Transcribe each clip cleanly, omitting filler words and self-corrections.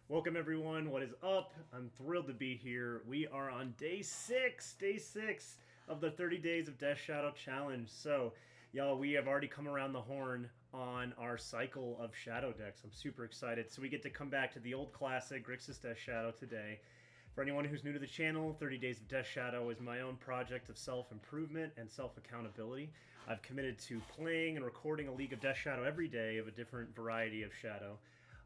Welcome everyone. What is up? I'm thrilled to be here. We are on day six of the 30 Days of Death Shadow Challenge. So, y'all, we have already come around the horn on our cycle of shadow decks. I'm super excited. So we get to come back to the old classic Grixis Death Shadow today. For anyone who's new to the channel, 30 Days of Death Shadow is my own project of self-improvement and self-accountability. I've committed to playing and recording a League of Death Shadow every day of a different variety of shadow.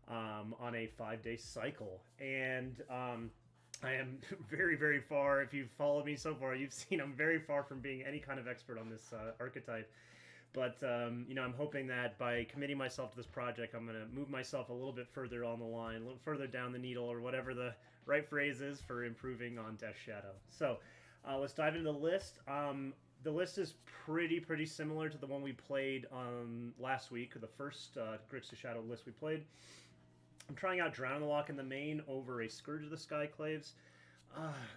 On a 5-day cycle. And I am very, very far. If you've followed me so far, you've seen I'm very far from being any kind of expert on this archetype. But, I'm hoping that by committing myself to this project, I'm going to move myself a little bit further on the line, a little further down the needle, or whatever the right phrase is for improving on Death Shadow. So let's dive into the list. The list is pretty similar to the one we played last week, or the first Grixis Shadow list we played. I'm trying out Drown the Lock in the main over a Scourge of the Skyclaves.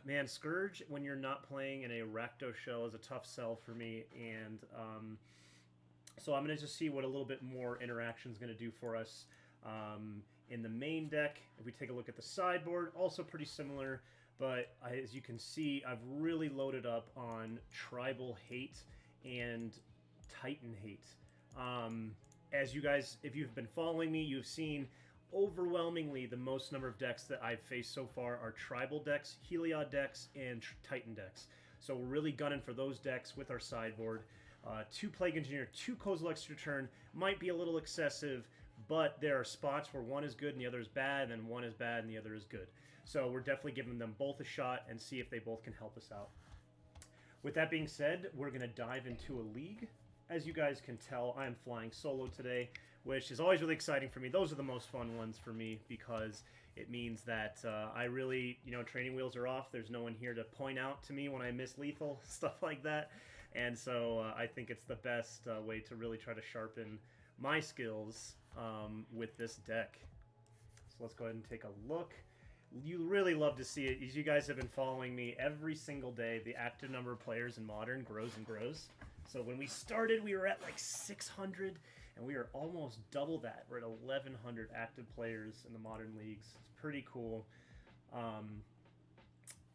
Man, Scourge, when you're not playing in a Rakdos shell, is a tough sell for me, and so I'm going to just see what a little bit more interaction is going to do for us in the main deck. If we take a look at the sideboard, also pretty similar, but as you can see, I've really loaded up on Tribal Hate and Titan Hate. As you guys, if you've been following me, you've seen overwhelmingly the most number of decks that I've faced so far are Tribal decks, Heliod decks, and Titan decks. So we're really gunning for those decks with our sideboard. 2 Plague Engineer, 2 Kozilek's Return might be a little excessive, but there are spots where one is good and the other is bad, and one is bad and the other is good. So we're definitely giving them both a shot and see if they both can help us out. With that being said, we're going to dive into a league. As you guys can tell, I am flying solo today, which is always really exciting for me. Those are the most fun ones for me because it means that I really, training wheels are off. There's no one here to point out to me when I miss lethal, stuff like that. And so I think it's the best way to really try to sharpen my skills with this deck. So let's go ahead and take a look. You really love to see it. As you guys have been following me every single day, the active number of players in Modern grows and grows. So when we started, we were at like 600, and we are almost double that. We're at 1,100 active players in the Modern leagues. It's pretty cool.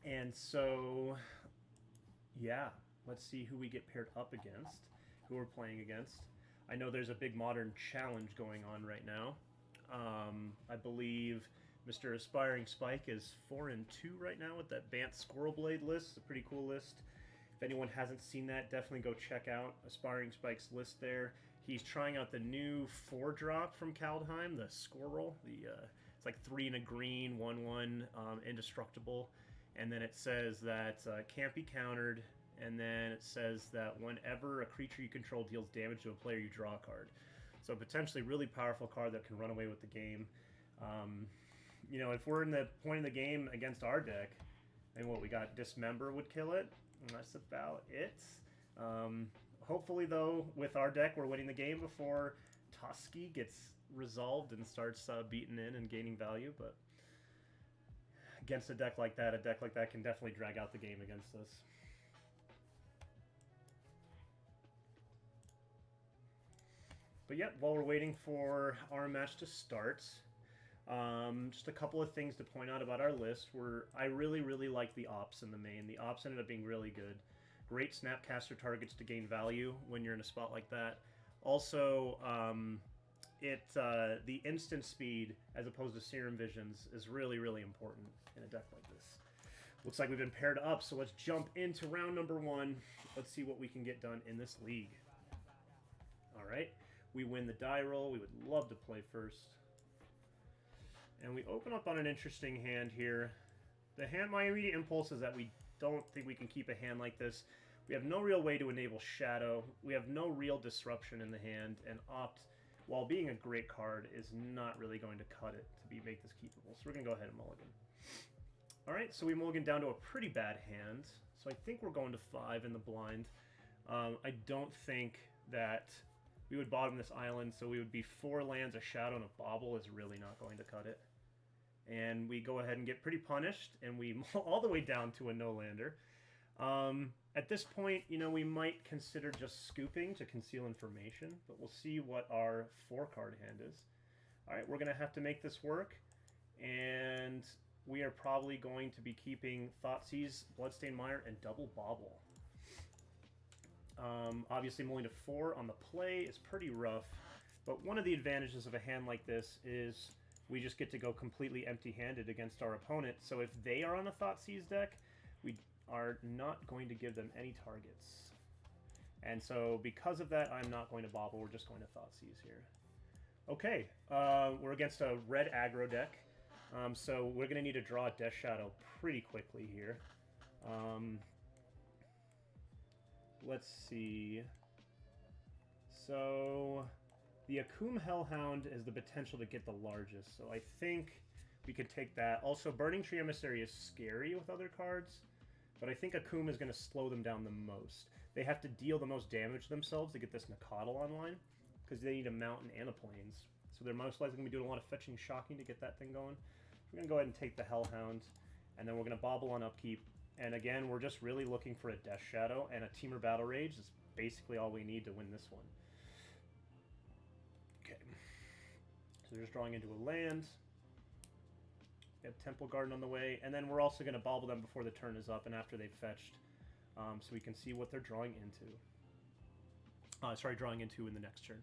And so, yeah, let's see who we get paired up against, who we're playing against. I know there's a big Modern challenge going on right now. I believe Mr. Aspiring Spike is 4-2 right now with that Bant Squirrel Blade list. It's a pretty cool list. If anyone hasn't seen that, definitely go check out Aspiring Spike's list there. He's trying out the new 4-drop from Kaldheim, the Squirrel. It's like 3 and a green, 1/1, indestructible. And then it says that can't be countered. And then it says that whenever a creature you control deals damage to a player, you draw a card. So potentially really powerful card that can run away with the game. If we're in the point of the game against our deck, and what we got, Dismember would kill it. And that's about it. Hopefully, though, with our deck, we're winning the game before Tusky gets resolved and starts beating in and gaining value. But against a deck like that can definitely drag out the game against us. But yep, while we're waiting for our match to start, just a couple of things to point out about our list. I really like the Ops in the main. The Ops ended up being really good. Great Snapcaster targets to gain value when you're in a spot like that. Also, the instant speed, as opposed to Serum Visions, is really important in a deck like this. Looks like we've been paired up, so let's jump into round number 1. Let's see what we can get done in this league. Alright, we win the die roll. We would love to play first. And we open up on an interesting hand here. My immediate impulse is that we don't think we can keep a hand like this. We have no real way to enable Shadow. We have no real disruption in the hand, and Opt, while being a great card, is not really going to cut it to make this keepable. So we're going to go ahead and mulligan. Alright, so we mulligan down to a pretty bad hand. So I think we're going to 5 in the blind. I don't think that we would bottom this island, so we would be 4 lands, a Shadow, and a Bauble is really not going to cut it. And we go ahead and get pretty punished, and we mull all the way down to a no-lander. At this point, we might consider just scooping to conceal information, but we'll see what our 4-card hand is. Alright, we're going to have to make this work. And we are probably going to be keeping Thoughtseize, Bloodstained Mire, and Double Bobble. Obviously, moving to 4 on the play is pretty rough, but one of the advantages of a hand like this is we just get to go completely empty-handed against our opponent. So if they are on a Thoughtseize deck, we are not going to give them any targets. And so because of that, I'm not going to bobble. We're just going to Thoughtseize here. Okay, we're against a red aggro deck. So we're going to need to draw a Death Shadow pretty quickly here. Let's see. So the Akum Hellhound is the potential to get the largest. So I think we could take that. Also, Burning Tree Emissary is scary with other cards, but I think Akum is going to slow them down the most. They have to deal the most damage themselves to get this Nakatl online, because they need a mountain and a plains. So they're most likely going to be doing a lot of fetching shocking to get that thing going. We're going to go ahead and take the Hellhound, and then we're going to bobble on upkeep. And again, we're just really looking for a Death Shadow, and a Temur Battle Rage is basically all we need to win this one. Okay. So they're just drawing into a land. We have Temple Garden on the way, and then we're also going to bobble them before the turn is up and after they've fetched, so we can see what they're drawing into. Drawing into in the next turn.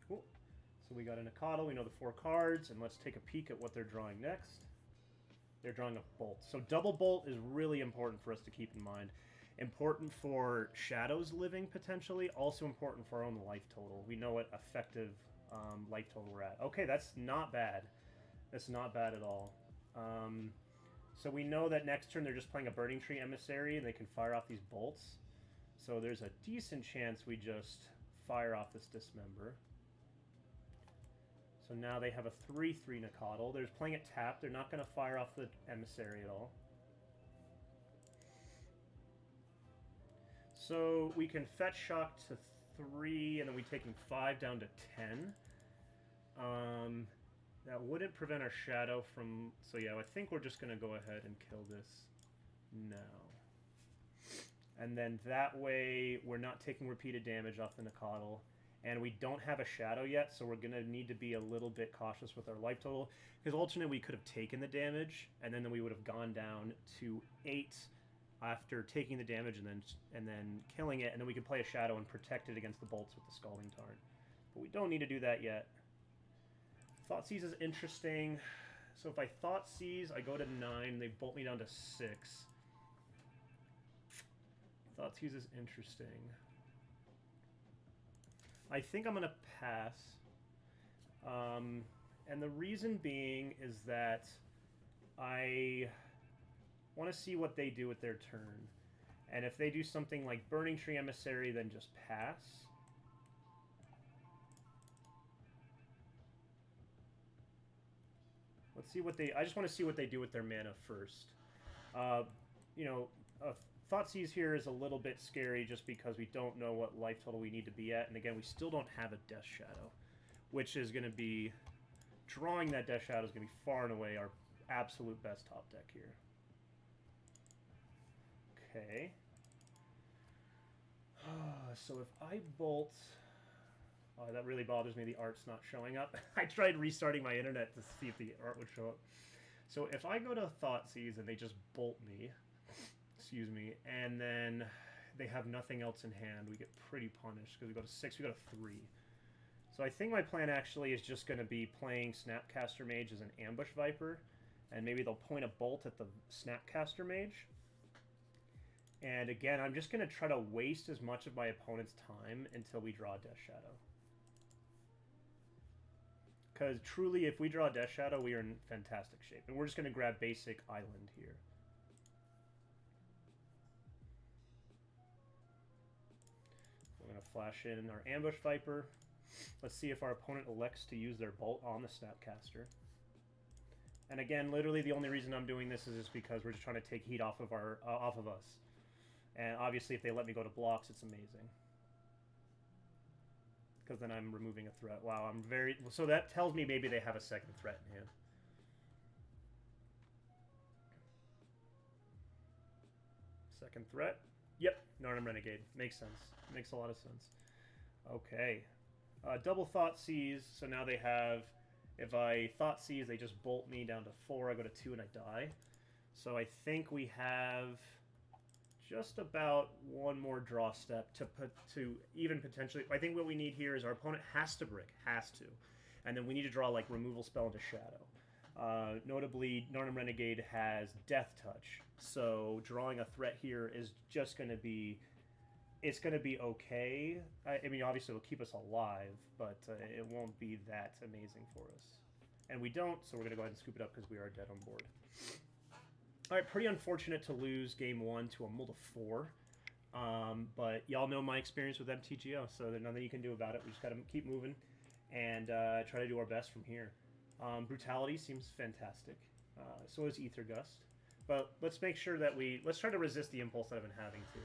Cool. So we got a Nakatl, we know the 4 cards, and let's take a peek at what they're drawing next. They're drawing a Bolt. So double Bolt is really important for us to keep in mind. Important for Shadows living, potentially. Also important for our own life total. We know what effective life total we're at. Okay, that's not bad. That's not bad at all. So we know that next turn they're just playing a Burning Tree Emissary, and they can fire off these bolts. So there's a decent chance we just fire off this Dismember. So now they have a 3/3 Nakatl. They're playing it tapped. They're not going to fire off the Emissary at all. So we can fetch shock to 3, and then we taking 5 down to 10. That wouldn't prevent our Shadow from... So yeah, I think we're just going to go ahead and kill this now. And then that way we're not taking repeated damage off the Nakatl. And we don't have a Shadow yet, so we're going to need to be a little bit cautious with our life total. Because alternately we could have taken the damage, and then we would have gone down to 8 after taking the damage and then killing it, and then we could play a Shadow and protect it against the bolts with the Scalding Tarn. But we don't need to do that yet. Thoughtseize is interesting. So if I Thoughtseize, I go to 9, they bolt me down to 6. Thoughtseize is interesting. I think I'm going to pass. And the reason being is that I want to see what they do with their turn. And if they do something like Burning Tree Emissary, then just pass. Let's see what they... I just want to see what they do with their mana first. You know, Thoughtseize here is a little bit scary just because we don't know what life total we need to be at. And again, we still don't have a Death Shadow, which is going to be... Drawing that Death Shadow is going to be far and away our absolute best top deck here. Okay. So if I bolt... Oh, that really bothers me. The art's not showing up. I tried restarting my internet to see if the art would show up. So if I go to Thoughtseize and they just bolt me, excuse me, and then they have nothing else in hand, we get pretty punished because we go to 6, we go to 3. So I think my plan actually is just going to be playing Snapcaster Mage as an Ambush Viper, and maybe they'll point a bolt at the Snapcaster Mage. And again, I'm just going to try to waste as much of my opponent's time until we draw Death Shadow. Because truly, if we draw Death Shadow, we are in fantastic shape. And we're just going to grab basic Island here. We're going to flash in our Ambush Viper. Let's see if our opponent elects to use their Bolt on the Snapcaster. And again, literally the only reason I'm doing this is just because we're just trying to take heat off of our off of us. And obviously, if they let me go to blocks, it's amazing. Because then I'm removing a threat. Wow, I'm very... So that tells me maybe they have a second threat in hand. Second threat. Yep, Narnam Renegade. Makes sense. Makes a lot of sense. Okay. Double Thoughtseize. So now they have If I Thought Seize, they just bolt me down to 4. I go to 2 and I die. So I think we have just about one more draw step to even potentially... I think what we need here is our opponent has to brick. Has to. And then we need to draw, like, removal spell into Shadow. Notably, Narnum Renegade has Death Touch. So drawing a threat here is just going to be... It's going to be okay. I mean, obviously it'll keep us alive, but it won't be that amazing for us. And we don't, so we're going to go ahead and scoop it up because we are dead on board. All right, pretty unfortunate to lose game 1 to a Mold of 4. But y'all know my experience with MTGO, so there's nothing you can do about it. We just got to keep moving and try to do our best from here. Brutality seems fantastic. So is Aether Gust. But let's make sure that let's try to resist the impulse that I've been having to.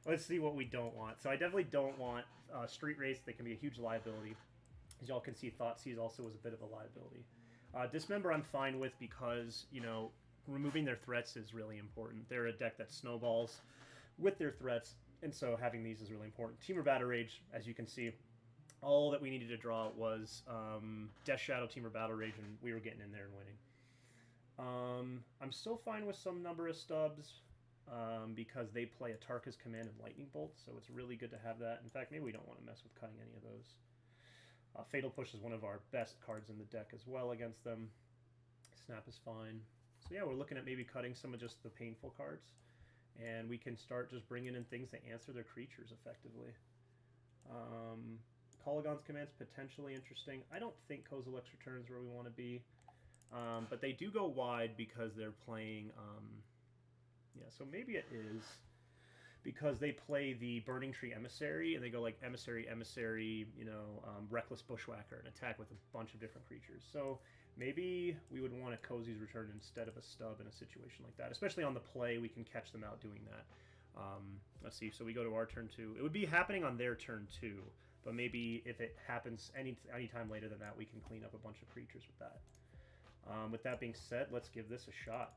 Let's see what we don't want. So I definitely don't want Street Race. They can be a huge liability. As y'all can see, Thought Seize also was a bit of a liability. Dismember I'm fine with because, you know, removing their threats is really important. They're a deck that snowballs with their threats, and so having these is really important. Temur Battle Rage, as you can see, all that we needed to draw was Death Shadow, Temur Battle Rage, and we were getting in there and winning. I'm still fine with some number of stubs. Because they play a Tarka's Command and Lightning Bolt, so it's really good to have that. In fact, maybe we don't want to mess with cutting any of those. Fatal Push is one of our best cards in the deck as well against them. Snap is fine. So yeah, we're looking at maybe cutting some of just the painful cards, and we can start just bringing in things that answer their creatures effectively. Kolaghan's Command's potentially interesting. I don't think Kozilek's Return's where we want to be, but they do go wide because they're playing... yeah, so maybe it is because they play the Burning Tree Emissary, and they go like Emissary, Emissary, you know, Reckless Bushwhacker, and attack with a bunch of different creatures. So maybe we would want a Cozy's Return instead of a stub in a situation like that. Especially on the play, we can catch them out doing that. Let's see, so we go to our turn 2. It would be happening on their turn 2, but maybe if it happens any time later than that, we can clean up a bunch of creatures with that. With that being said, let's give this a shot.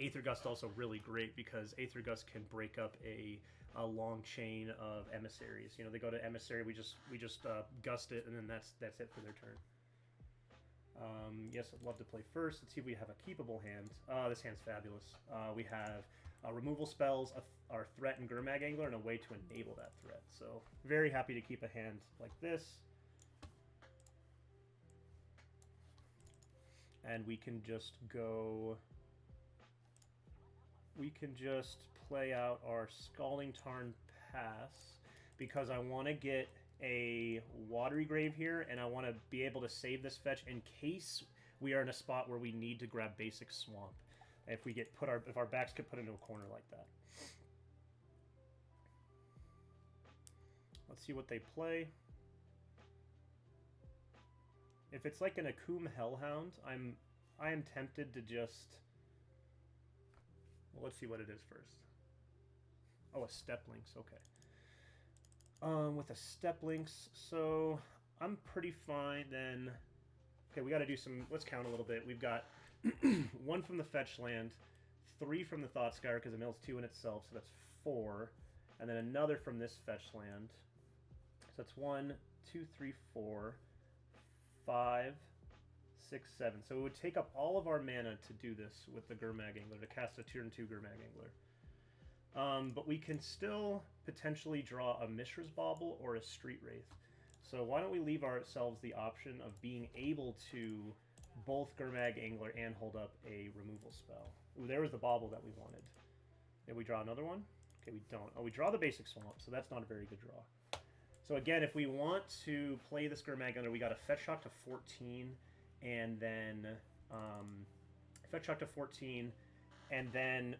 Aether Gust also really great because Aether Gust can break up a long chain of emissaries. You know, they go to emissary, we just gust it, and then that's it for their turn. Yes, I'd love to play first. Let's see if we have a keepable hand. This hand's fabulous. We have removal spells, our threat and Gurmag Angler, and a way to enable that threat. So very happy to keep a hand like this. And we can just go... We can just play out our Scalding Tarn Pass because I want to get a Watery Grave here, and I want to be able to save this fetch in case we are in a spot where we need to grab basic Swamp. If we get if our backs get put into a corner like that. Let's see what they play. If it's like an Akum Hellhound, I am tempted to just... Well, let's see what it is first. Oh, a Step Links, okay. With a Step Links, so I'm pretty fine then. Okay, we got to do some... Let's count a little bit. We've got 1 from the Fetch Land, 3 from the Thoughtscour because it mills 2 in itself, so that's 4. And then another from this Fetch Land. So that's 1, 2, 3, 4, 5... 6, 7. So it would take up all of our mana to do this with the Gurmag Angler, to cast a turn 2 Gurmag Angler. But we can still potentially draw a Mishra's Bauble or a Street Wraith. So why don't we leave ourselves the option of being able to both Gurmag Angler and hold up a removal spell. Ooh, there was the Bauble that we wanted. Did we draw another one? Okay, we don't. Oh, we draw the basic Swamp, so that's not a very good draw. So again, if we want to play this Gurmag Angler, we got a Fetch Shock to 14, and then Fetch Shock to 14, and then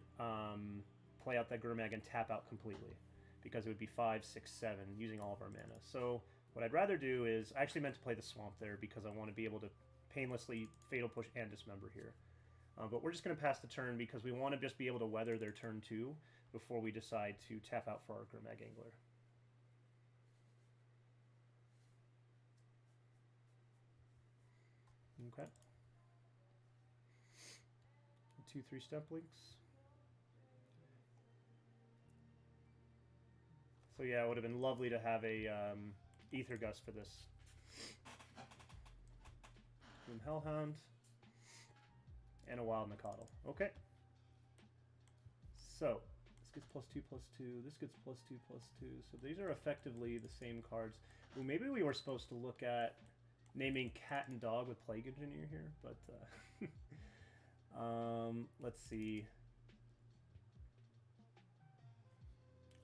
play out that Gurmag and tap out completely, because it would be 5, 6, 7, using all of our mana. So what I'd rather do is, I actually meant to play the Swamp there, because I want to be able to painlessly Fatal Push and Dismember here. But we're just going to pass the turn, because we want to just be able to weather their turn 2 before we decide to tap out for our Gurmag Angler. Okay. 2, 3 Step Links. So yeah, it would have been lovely to have a Aether Gust for this. Hellhound. And a Wild Nicottle. Okay. So, this gets +2/+2. This gets +2/+2. So these are effectively the same cards. Well, maybe we were supposed to look at naming Cat and Dog with Plague Engineer here, but let's see.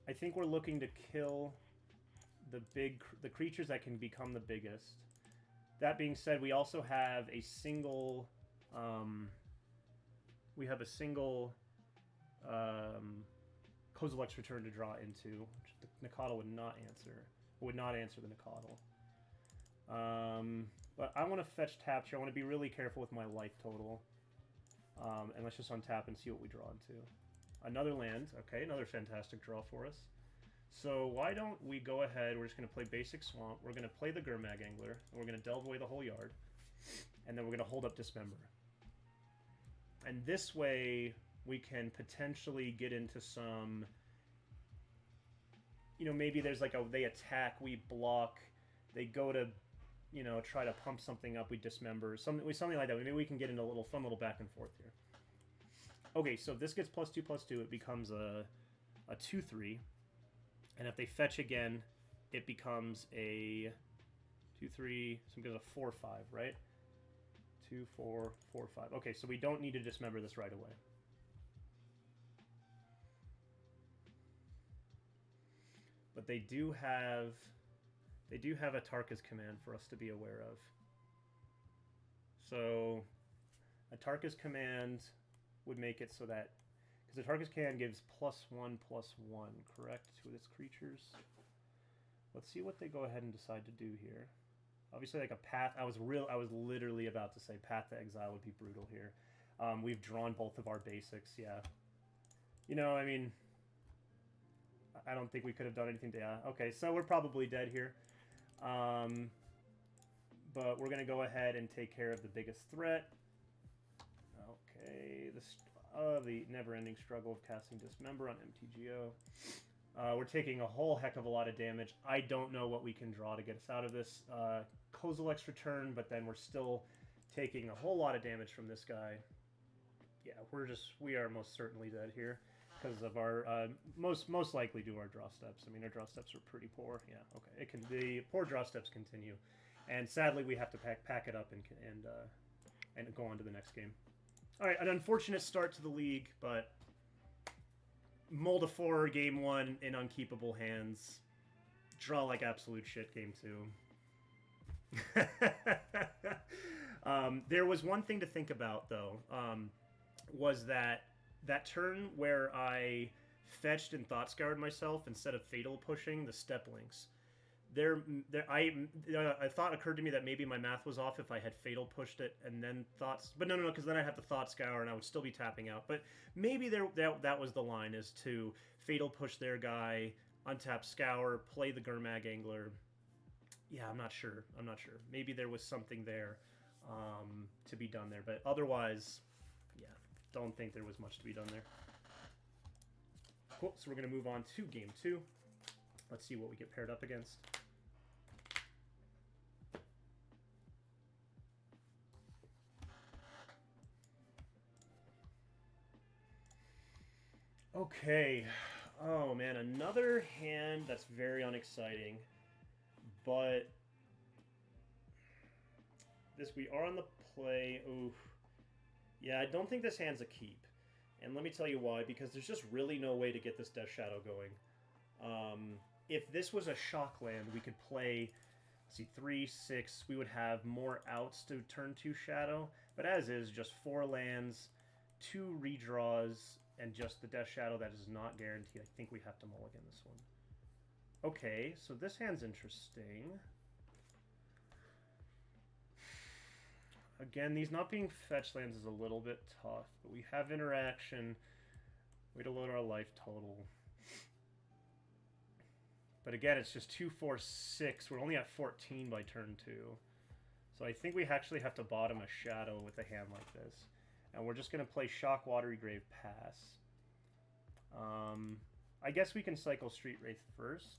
I think we're looking to kill the creatures that can become the biggest. That being said, we also have a single Kozilek's Return to draw into, which the Nicottle would not answer. Would not answer the Nicottle. But I want to fetch tap here. I want to be really careful with my life total. And let's just untap and see what we draw into. Another land. Okay, another fantastic draw for us. So why don't we go ahead, we're just going to play Basic Swamp. We're going to play the Gurmag Angler. And we're going to delve away the whole yard. And then we're going to hold up Dismember. And this way, we can potentially get into some... You know, maybe there's like a... They attack, we block. They go to, you know, try to pump something up, we Dismember. Something like that. Maybe we can get into a little fun little back and forth here. Okay, so this gets +2/+2. It becomes a 2/3. And if they fetch again, it becomes a 2/3. So it goes a 4/5, right? 2, 4, 4, 5. Okay, so we don't need to Dismember this right away. But they do have a Tarka's Command for us to be aware of. So a Tarka's Command would make it so that, because the Tarka's Command gives +1/+1, correct, to its creatures. Let's see what they go ahead and decide to do here. Obviously, like a Path. I was literally about to say Path to Exile would be brutal here. We've drawn both of our basics. Yeah. You know, I mean, I don't think we could have done anything to... Yeah. Okay, so we're probably dead here. But we're going to go ahead and take care of the biggest threat. Okay, the never-ending struggle of casting Dismember on MTGO. We're taking a whole heck of a lot of damage. I don't know what we can draw to get us out of this. Kozilek's Return, but then we're still taking a whole lot of damage from this guy. Yeah, we are most certainly dead here because of our most likely due to our draw steps. I mean, our draw steps are pretty poor. Yeah, okay. The poor draw steps continue, and sadly we have to pack it up and go on to the next game. All right, an unfortunate start to the league, but Mold a 4 game 1 in unkeepable hands. Draw like absolute shit game 2. There was one thing to think about, though, was that turn where I fetched and Thought Scoured myself instead of Fatal pushing the step links. A thought occurred to me that maybe my math was off if I had Fatal pushed it and then Thoughts... But no, because then I'd have to Thought Scour and I would still be tapping out. But maybe that was the line, is to Fatal push their guy, untap Scour, play the Gurmag Angler. Yeah, I'm not sure. Maybe there was something there to be done there. But otherwise, yeah, don't think there was much to be done there. Cool, so we're going to move on to game 2. Let's see what we get paired up against. Okay. Oh, man. Another hand that's very unexciting. But we are on the play. Oof. Yeah, I don't think this hand's a keep. And let me tell you why. Because there's just really no way to get this Death Shadow going. If this was a shock land, we could play, let's see, 3, 6. We would have more outs to turn 2 Shadow. But as is, just 4 lands, 2 redraws, and just the Death Shadow that is not guaranteed. I think we have to mulligan this one. Okay, so this hand's interesting. Again, these not being fetch lands is a little bit tough, but we have interaction. Way to load our life total. But again, it's just 2, 4, 6. We're only at 14 by turn 2. So I think we actually have to bottom a Shadow with a hand like this. And we're just going to play Shock, Watery Grave, pass. I guess we can cycle Street Wraith first,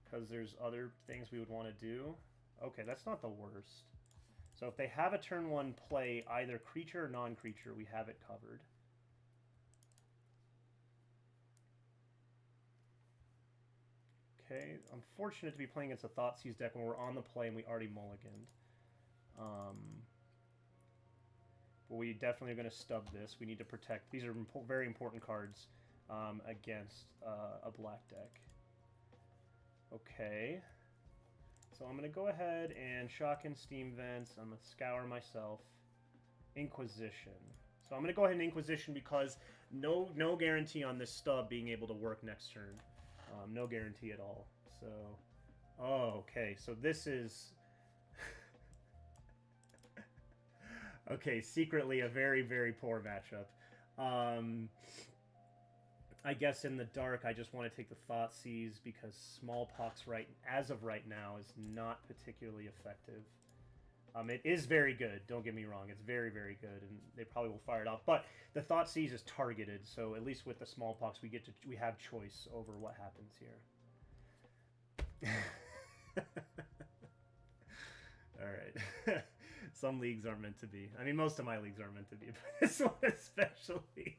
because there's other things we would want to do. Okay, that's not the worst. So if they have a turn 1 play, either creature or non-creature, we have it covered. Okay, I'm fortunate to be playing against a Thoughtseize deck when we're on the play and we already mulliganed. But we definitely are going to stub this. We need to protect. These are very important cards against a black deck. Okay. So I'm going to go ahead and shock in Steam Vents. I'm going to scour myself. Inquisition. So I'm going to go ahead and Inquisition because no guarantee on this stub being able to work next turn. No guarantee at all. So, oh, okay. So this is... okay, secretly a very, very poor matchup. I guess in the dark, I just want to take the Thoughtseize because Smallpox, as of right now, is not particularly effective. It is very good, don't get me wrong. It's very, very good, and they probably will fire it off. But the Thoughtseize is targeted, so at least with the Smallpox, we have choice over what happens here. All right. Some leagues aren't meant to be. I mean, most of my leagues aren't meant to be, but this one especially.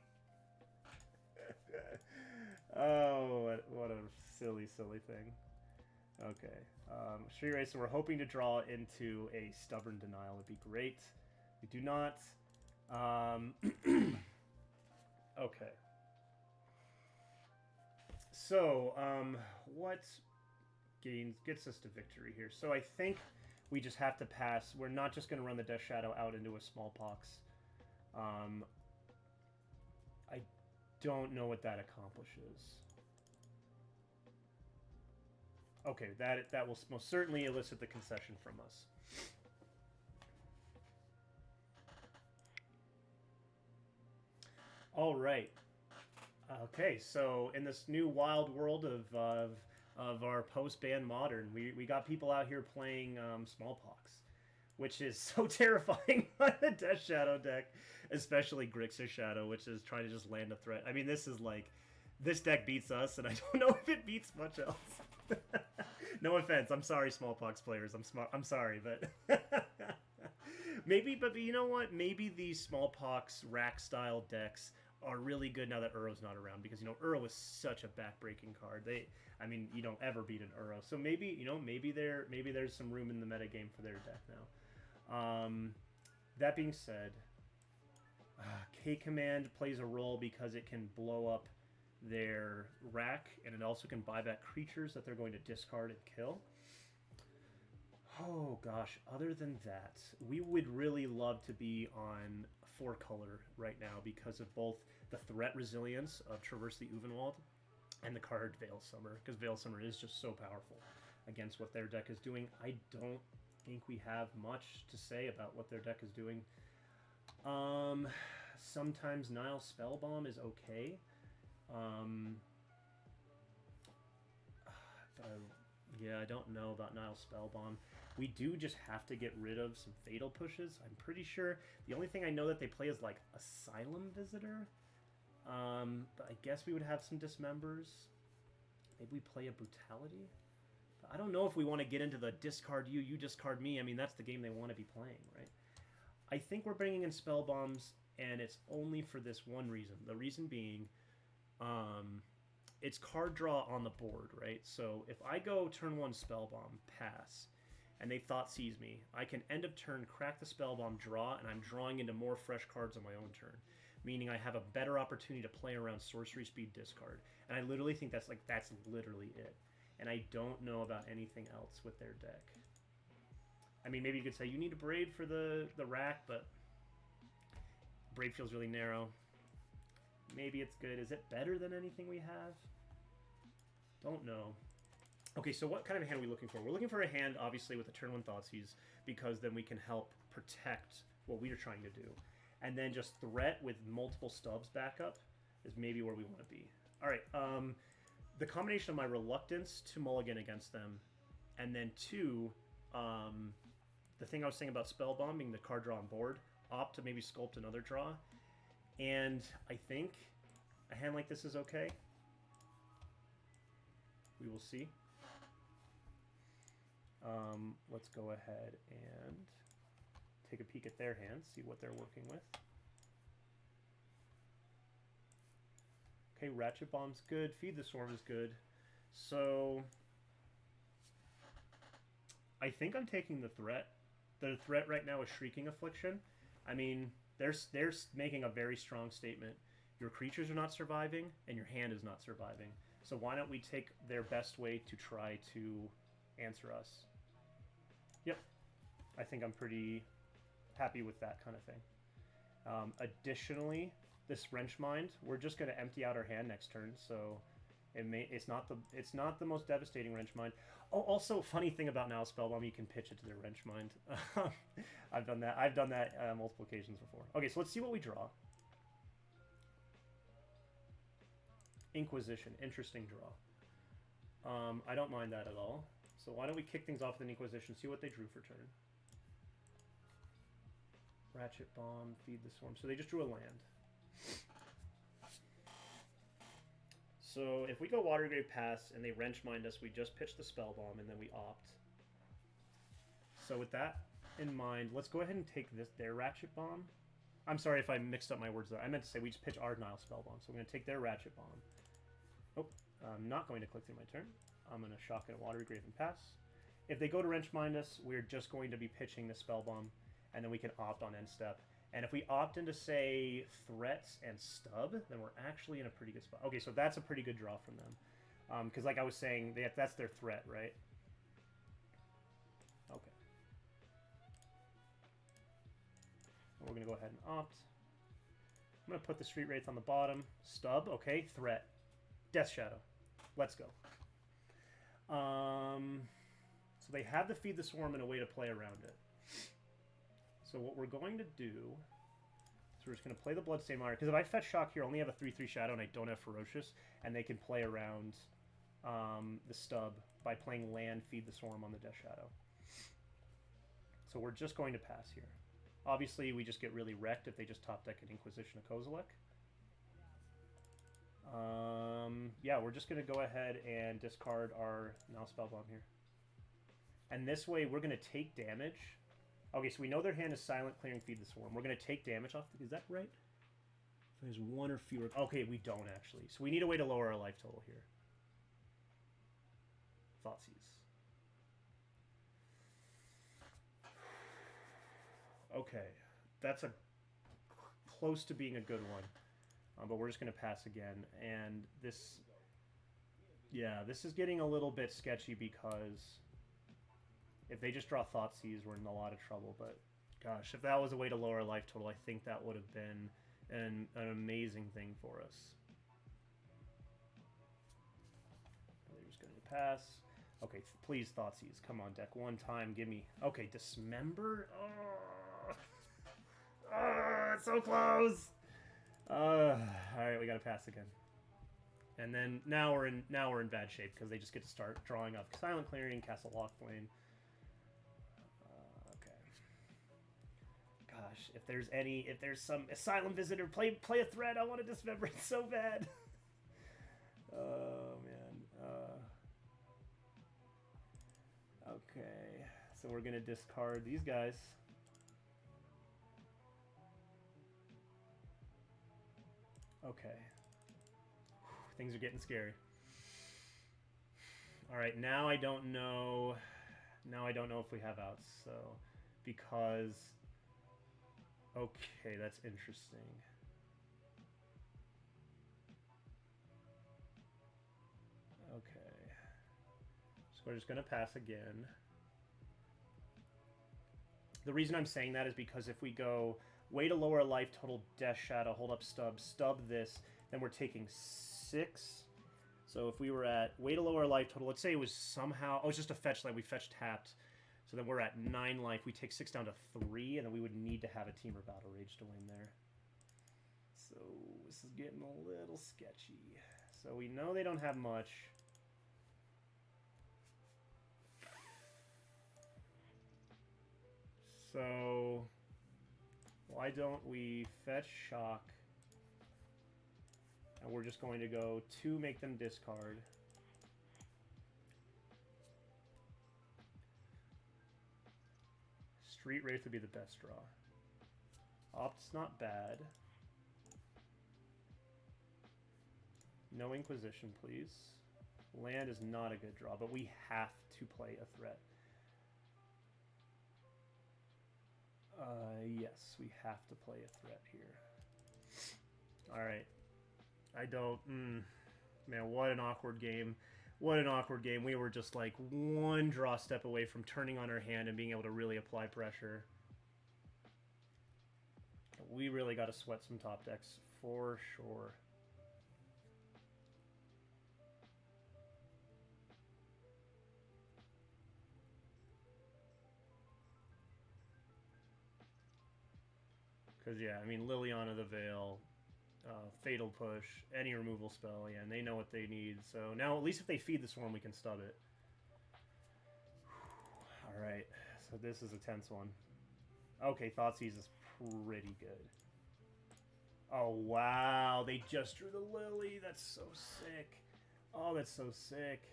Oh, what a silly, silly thing. Okay. Street Racer, we're hoping to draw into a Stubborn Denial. Would be great. We do not. Okay. So, what gets us to victory here? So I think we just have to pass. We're not just going to run the Death Shadow out into a Smallpox. I don't know what that accomplishes. Okay, that will most certainly elicit the concession from us. All right. Okay, so in this new wild world of our post-ban Modern, we got people out here playing Smallpox, which is so terrifying on the Death Shadow deck, especially Grixis Shadow, which is trying to just land a threat. I mean, this is like, this deck beats us, and I don't know if it beats much else. No offense, I'm sorry, Smallpox players. I'm sorry, but maybe. But you know what? Maybe these Smallpox rack style decks are really good now that Uro's not around, because Uro is such a backbreaking card. I mean, you don't ever beat an Uro, so maybe maybe there's some room in the metagame for their deck now. That being said, K Command plays a role because it can blow up their rack, and it also can buy back creatures that they're going to discard and kill. Oh gosh, other than that, we would really love to be on 4-color right now because of both the threat resilience of Traverse the Uvenwald and the card Veilsummer, because Veilsummer is just so powerful against what their deck is doing. I don't think we have much to say about what their deck is doing. Sometimes Nile Spellbomb is okay. Yeah, I don't know about Nile Spellbomb. We do just have to get rid of some Fatal Pushes. I'm pretty sure the only thing I know that they play is like Asylum Visitor. But I guess we would have some Dismembers. Maybe we play a Brutality. But I don't know if we want to get into the discard you, you discard me. I mean, that's the game they want to be playing, right? I think we're bringing in Spell Bombs, and it's only for this one reason. The reason being, it's card draw on the board, right? So if I go turn 1 Spell Bomb, pass, and they Thoughtseize me, I can end of turn crack the Spell Bomb, draw, and I'm drawing into more fresh cards on my own turn, meaning I have a better opportunity to play around Sorcery Speed discard. And I literally think that's literally it. And I don't know about anything else with their deck. I mean, maybe you could say you need a Braid for the rack, but Braid feels really narrow. Maybe it's good. Is it better than anything we have? Don't know. Okay, so what kind of hand are we looking for? We're looking for a hand, obviously, with a turn 1 Thoughtseize, because then we can help protect what we are trying to do. And then just threat with multiple stubs backup is maybe where we want to be. All right, the combination of my reluctance to mulligan against them, and then 2, the thing I was saying about spell bombing, the card draw on board, opt to maybe sculpt another draw, and I think a hand like this is okay. We will see. Let's go ahead and take a peek at their hands, see what they're working with. Okay, Ratchet Bomb's good. Feed the Swarm is good. So I think I'm taking the threat. The threat right now is Shrieking Affliction. I mean, they're making a very strong statement. Your creatures are not surviving, and your hand is not surviving. So why don't we take their best way to try to answer us? Yep. I think I'm pretty happy with that kind of thing. Additionally, this Wrench Mind, we're just going to empty out our hand next turn, so it's not the most devastating Wrench Mind. Oh, also, funny thing about now Spellbomb, you can pitch it to their Wrench Mind. I've done that. I've done that multiple occasions before. Okay, so let's see what we draw. Inquisition, interesting draw. I don't mind that at all. So why don't we kick things off with an Inquisition, see what they drew for turn. Ratchet Bomb, Feed the Swarm. So they just drew a land. So if we go Watergrave Pass and they Wrench Mind us, we just pitch the Spellbomb and then we opt. So with that in mind, let's go ahead and take their Ratchet Bomb. I'm sorry if I mixed up my words there. I meant to say we just pitch our Nile Spellbomb. So we're going to take their Ratchet Bomb. Oh, I'm not going to click through my turn. I'm going to shock it at Watergrave and pass. If they go to Wrench Mind us, we're just going to be pitching the Spellbomb, and then we can opt on end step. And if we opt into, say, Threats and Stub, then we're actually in a pretty good spot. Okay, so that's a pretty good draw from them. Because like I was saying, that's their threat, right? Okay. And we're going to go ahead and opt. I'm going to put the Street Wraith on the bottom. Stub, okay, threat. Death Shadow. Let's go. So they have to Feed the Swarm in a way to play around it. So what we're going to do is we're just going to play the Bloodstained Mire. Because if I fetch Shock here, I only have a 3/3 Shadow and I don't have Ferocious. And they can play around the Stub by playing land, Feed the Swarm on the Death Shadow. So we're just going to pass here. Obviously, we just get really wrecked if they just top deck an Inquisition of Kozilek. Yeah, we're just going to go ahead and discard our Nile Spellbomb here. And this way, we're going to take damage. Okay, so we know their hand is Silent Clearing, Feed the Swarm. We're going to take damage off. Is that right? If there's one or fewer. Okay, we don't actually. So we need a way to lower our life total here. Thoughtseize. Okay, that's a close to being a good one. But we're just going to pass again. And this, yeah, this is getting a little bit sketchy because if they just draw Thoughtseize, we're in a lot of trouble. But gosh, if that was a way to lower our life total, I think that would have been an amazing thing for us. They're just going to pass. Okay, please Thoughtseize. Come on, deck. One time, give me. Okay, Dismember. Oh, oh it's so close. All right, we got to pass again. And then now we're in bad shape because they just get to start drawing up Silent Clearing, Castle Lockflame. Okay. Gosh, if there's some Asylum Visitor, play a threat. I want to Dismember it so bad. Oh man. Okay, so we're gonna discard these guys. Okay. Things are getting scary. All right, now I don't know. Now I don't know if we have outs. So, because. Okay, that's interesting. Okay. So we're just gonna pass again. The reason I'm saying that is because if we go way to lower life total, Death Shadow, hold up stub this, then we're taking 6. So if we were at way to lower life total, let's say it was somehow, oh, it's just a fetch life, we fetch tapped. So then we're at 9 life, we take 6 down to 3, and then we would need to have a Teamer Battle Rage to win there. So this is getting a little sketchy. So we know they don't have much. So why don't we fetch Shock? And we're just going to go to make them discard. Street Wraith would be the best draw. Opt's not bad. No Inquisition, please. Land is not a good draw, but we have to play a threat. Yes, we have to play a threat here. Alright. I don't... Man, what an awkward game. What an awkward game. We were just like one draw step away from turning on our hand and being able to really apply pressure. We really got to sweat some top decks for sure. Because, yeah, I mean, Liliana the Veil, Fatal Push, any removal spell, yeah, and they know what they need. So now, at least if they feed the Swarm, we can stub it. Alright, so this is a tense one. Okay, Thoughtseize is pretty good. Oh, wow, they just drew the Lily. That's so sick. Oh, that's so sick.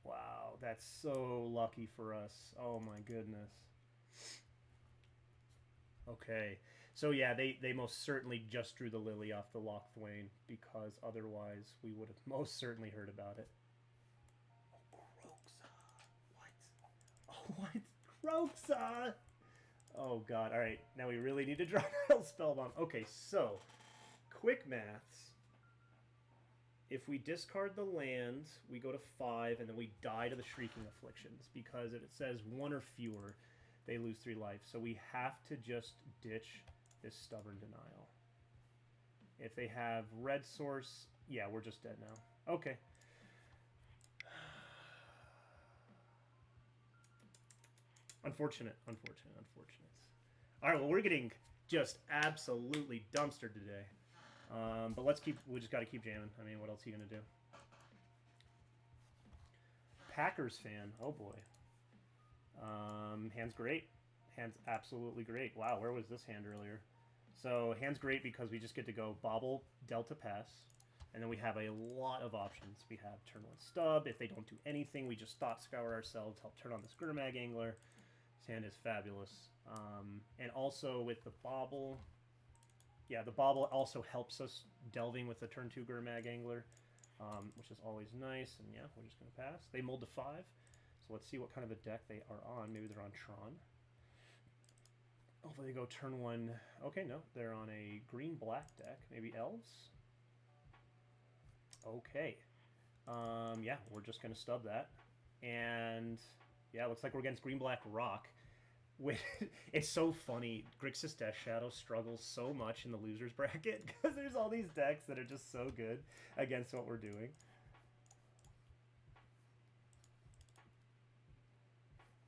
Wow, that's so lucky for us. Oh, my goodness. Okay, so yeah, they most certainly just drew the Lily off the Lochthwain, because otherwise we would have most certainly heard about it. Oh, Groxa! What? Oh, what? Groxa! Oh god, alright, now we really need to draw Metal Spellbomb. Okay, so, quick maths. If we discard the land, we go to 5, and then we die to the Shrieking Afflictions, because if it says 1 or fewer, they lose 3 life. So we have to just ditch this Stubborn Denial. If they have red source, yeah, we're just dead now. Okay. Unfortunate, unfortunate, unfortunate. All right, well, we're getting just absolutely dumpstered today. But let's keep, we just got to keep jamming. I mean, what else are you going to do? Packers fan, oh boy. Hand's great. Hand's absolutely great. Wow, where was this hand earlier? So, hand's great because we just get to go Bobble, Delta Pass, and then we have a lot of options. We have turn 1 stub. If they don't do anything, we just Thought Scour ourselves, help turn on the Skirmag Angler. This hand is fabulous. And also with the Bobble, yeah, the Bobble also helps us delving with the turn 2 Gurmag Angler, which is always nice. And yeah, we're just going to pass. They mulled to 5. So let's see what kind of a deck they are on. Maybe they're on Tron. Hopefully they go turn 1. Okay, no. They're on a green-black deck. Maybe Elves? Okay. Yeah, we're just going to stub that. And yeah, it looks like we're against green-black Rock. It's so funny. Grixis Death Shadow struggles so much in the losers bracket because there's all these decks that are just so good against what we're doing.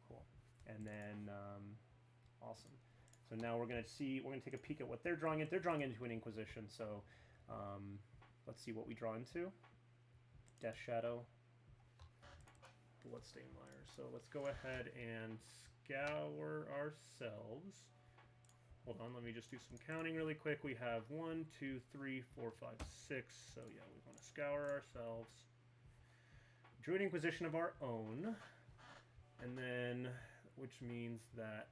Cool. And then, awesome. So now we're going to see, we're going to take a peek at what they're drawing into. They're drawing into an Inquisition, so let's see what we draw into. Death Shadow. Bloodstained Mire. So let's go ahead and scour ourselves. Hold on, let me just do some counting really quick. We have 1, 2, 3, 4, 5, 6. So yeah, we want to scour ourselves. Drew an Inquisition of our own. And then, which means that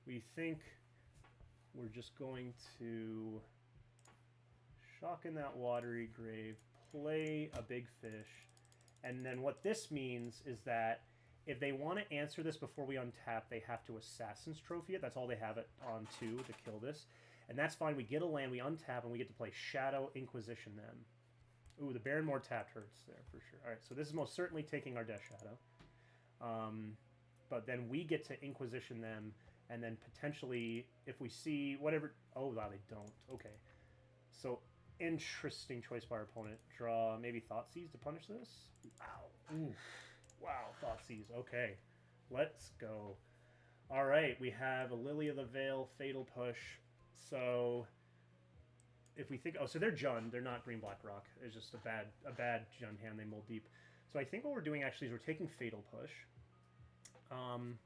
we think we're just going to shock in that Watery Grave, play a big fish, and then what this means is that if they want to answer this before we untap, they have to Assassin's Trophy it. That's all they have it on to kill this. And that's fine. We get a land, we untap, and we get to play Shadow Inquisition them. Ooh, the Baronmore tapped hurts there for sure. Alright, so this is most certainly taking our Death Shadow. But then we get to Inquisition them, and then potentially, if we see whatever... Oh, wow, they don't. Okay. So, interesting choice by our opponent. Draw maybe Thoughtseize to punish this? Wow. Ooh. Wow, Thoughtseize. Okay. Let's go. Alright, we have a Lily of the Veil, Fatal Push. So, if we think... Oh, so they're Jund. They're not Green-Black Rock. It's just a bad Jund hand. They mold deep. So I think what we're doing actually is we're taking Fatal Push.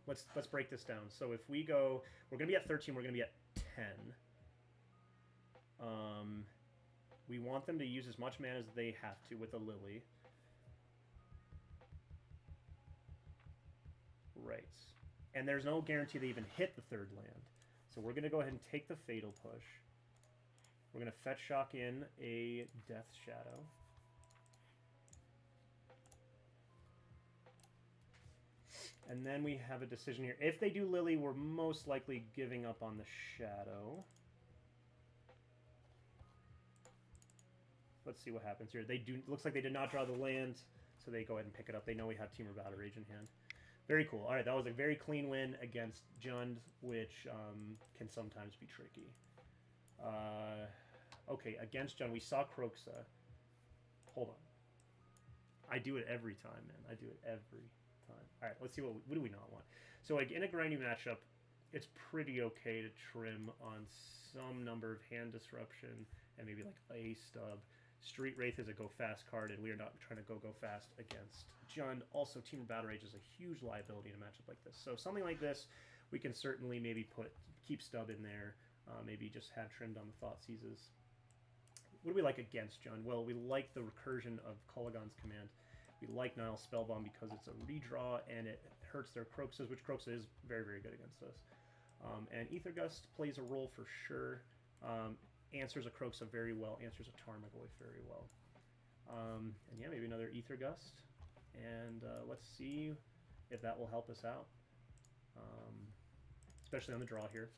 Let's break this down. So if we go... We're going to be at 13. We're going to be at 10. We want them to use as much mana as they have to with a Lily. Right. And there's no guarantee they even hit the third land. So we're going to go ahead and take the Fatal Push. We're going to Fetch Shock in a Death Shadow. And then we have a decision here. If they do Lily, we're most likely giving up on the Shadow. Let's see what happens here. They do. Looks like they did not draw the land, so they go ahead and pick it up. They know we have Temur Battle Rage in hand. Very cool. All right, that was a very clean win against Jund, which can sometimes be tricky. Okay, against Jund, we saw Kroxa. Hold on. I do it every time, man. I do it every time. All right, let's see what do we not want. So like in a grindy matchup, it's pretty okay to trim on some number of hand disruption and maybe like a stub. Street Wraith is a go fast card, and we are not trying to go fast against Jund. Also, Temur Battle Rage is a huge liability in a matchup like this. So something like this, we can certainly maybe keep stub in there. Maybe just have trimmed on the Thought Seizes. What do we like against Jund? Well, we like the recursion of Kolaghan's Command. We like Nile Spellbomb because it's a redraw and it hurts their Kroxas, which Kroxa is very, very good against us. And Aether Gust plays a role for sure. Answers a Kroxa very well, answers a Tarmogoyf very well. And yeah, maybe another Aether Gust. And let's see if that will help us out. Especially on the draw here.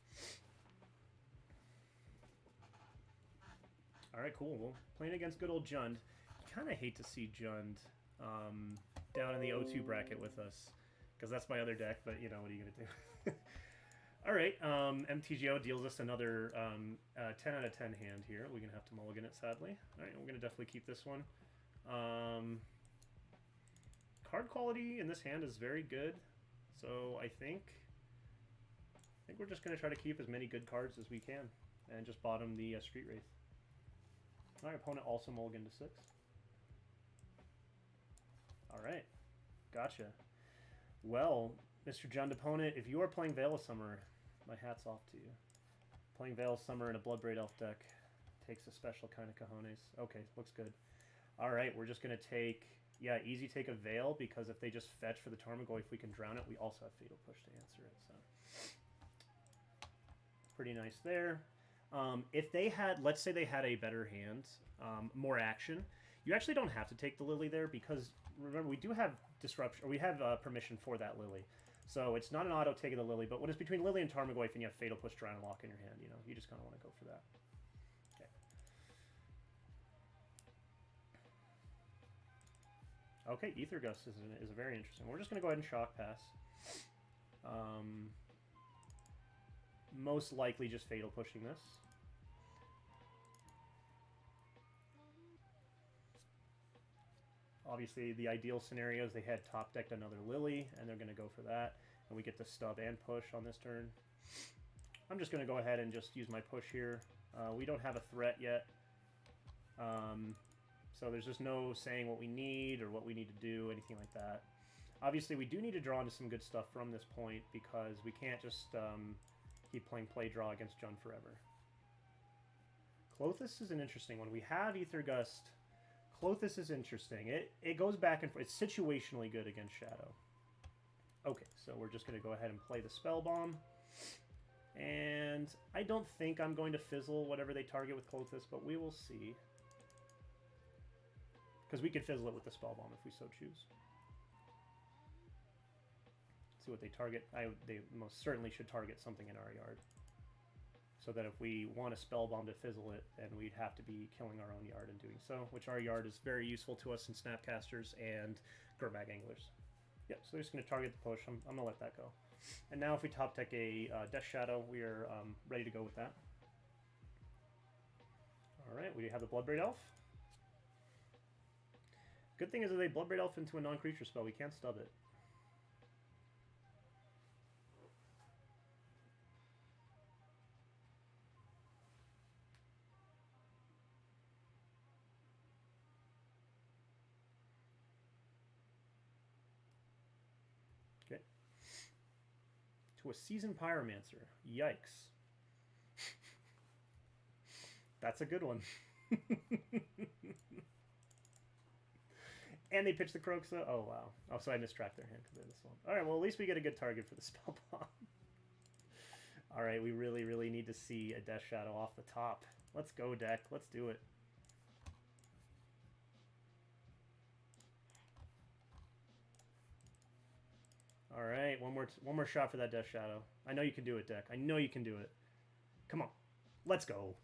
Alright, cool. Well, playing against good old Jund. Kind of hate to see Jund down in the O2 bracket with us. Because that's my other deck, but you know, what are you going to do? Alright, MTGO deals us another 10 out of 10 hand here. We're going to have to mulligan it, sadly. Alright, we're going to definitely keep this one. Card quality in this hand is very good. So I think we're just going to try to keep as many good cards as we can. And just bottom the Street Wraith. Alright, opponent also mulligan to 6. Alright, gotcha. Well, Mr. Jund opponent, if you are playing Veil of Summer, my hat's off to you. Playing Veil of Summer in a Bloodbraid Elf deck takes a special kind of cojones. Okay, looks good. Alright, we're just going to take, yeah, easy take a Veil, because if they just fetch for the Tarmogoyf, we can drown it. We also have Fatal Push to answer it, so. Pretty nice there. If they had, let's say they had a better hand, more action, you actually don't have to take the Lily there, because remember, we do have disruption, or we have permission for that Lily. So it's not an auto take of the Lily, but when it's between Lily and Tarmogoyf and you have Fatal Push, Drown, and Lock in your hand, you know, you just kind of want to go for that. Okay. Okay, Aether Gust is a very interesting. We're just going to go ahead and Shock Pass. Most likely just Fatal Pushing this. Obviously, the ideal scenario is they had top decked another Lily, and they're going to go for that. And we get to stub and push on this turn. I'm just going to go ahead and just use my push here. We don't have a threat yet. So there's just no saying what we need or what we need to do, anything like that. Obviously, we do need to draw into some good stuff from this point, because we can't just keep playing play draw against Jund forever. Klothys is an interesting one. We have Aether Gust. Klothys is interesting. It goes back and forth. It's situationally good against Shadow. Okay, so we're just going to go ahead and play the Spell Bomb. And I don't think I'm going to fizzle whatever they target with Klothys, but we will see. Because we could fizzle it with the Spell Bomb if we so choose. See what they target. They most certainly should target something in our yard. So that if we want a Spell Bomb to fizzle it, then we'd have to be killing our own yard and doing so, which our yard is very useful to us in Snapcasters and Gurmag Anglers. Yep, so they're just going to target the push. I'm going to let that go. And now if we top deck a Death Shadow, we are ready to go with that. Alright, we have the Bloodbraid Elf. Good thing is that they Bloodbraid Elf into a non-creature spell. We can't stub it. Okay. To a Seasoned Pyromancer. Yikes. That's a good one. And they pitch the Croxa. Oh, wow. Oh, so I mistracked their hand because of this one. All right, well, at least we get a good target for the Spell Bomb. All right, we really, really need to see a Death Shadow off the top. Let's go, deck. Let's do it. All right, one more shot for that Death Shadow. I know you can do it, deck. I know you can do it. Come on. Let's go.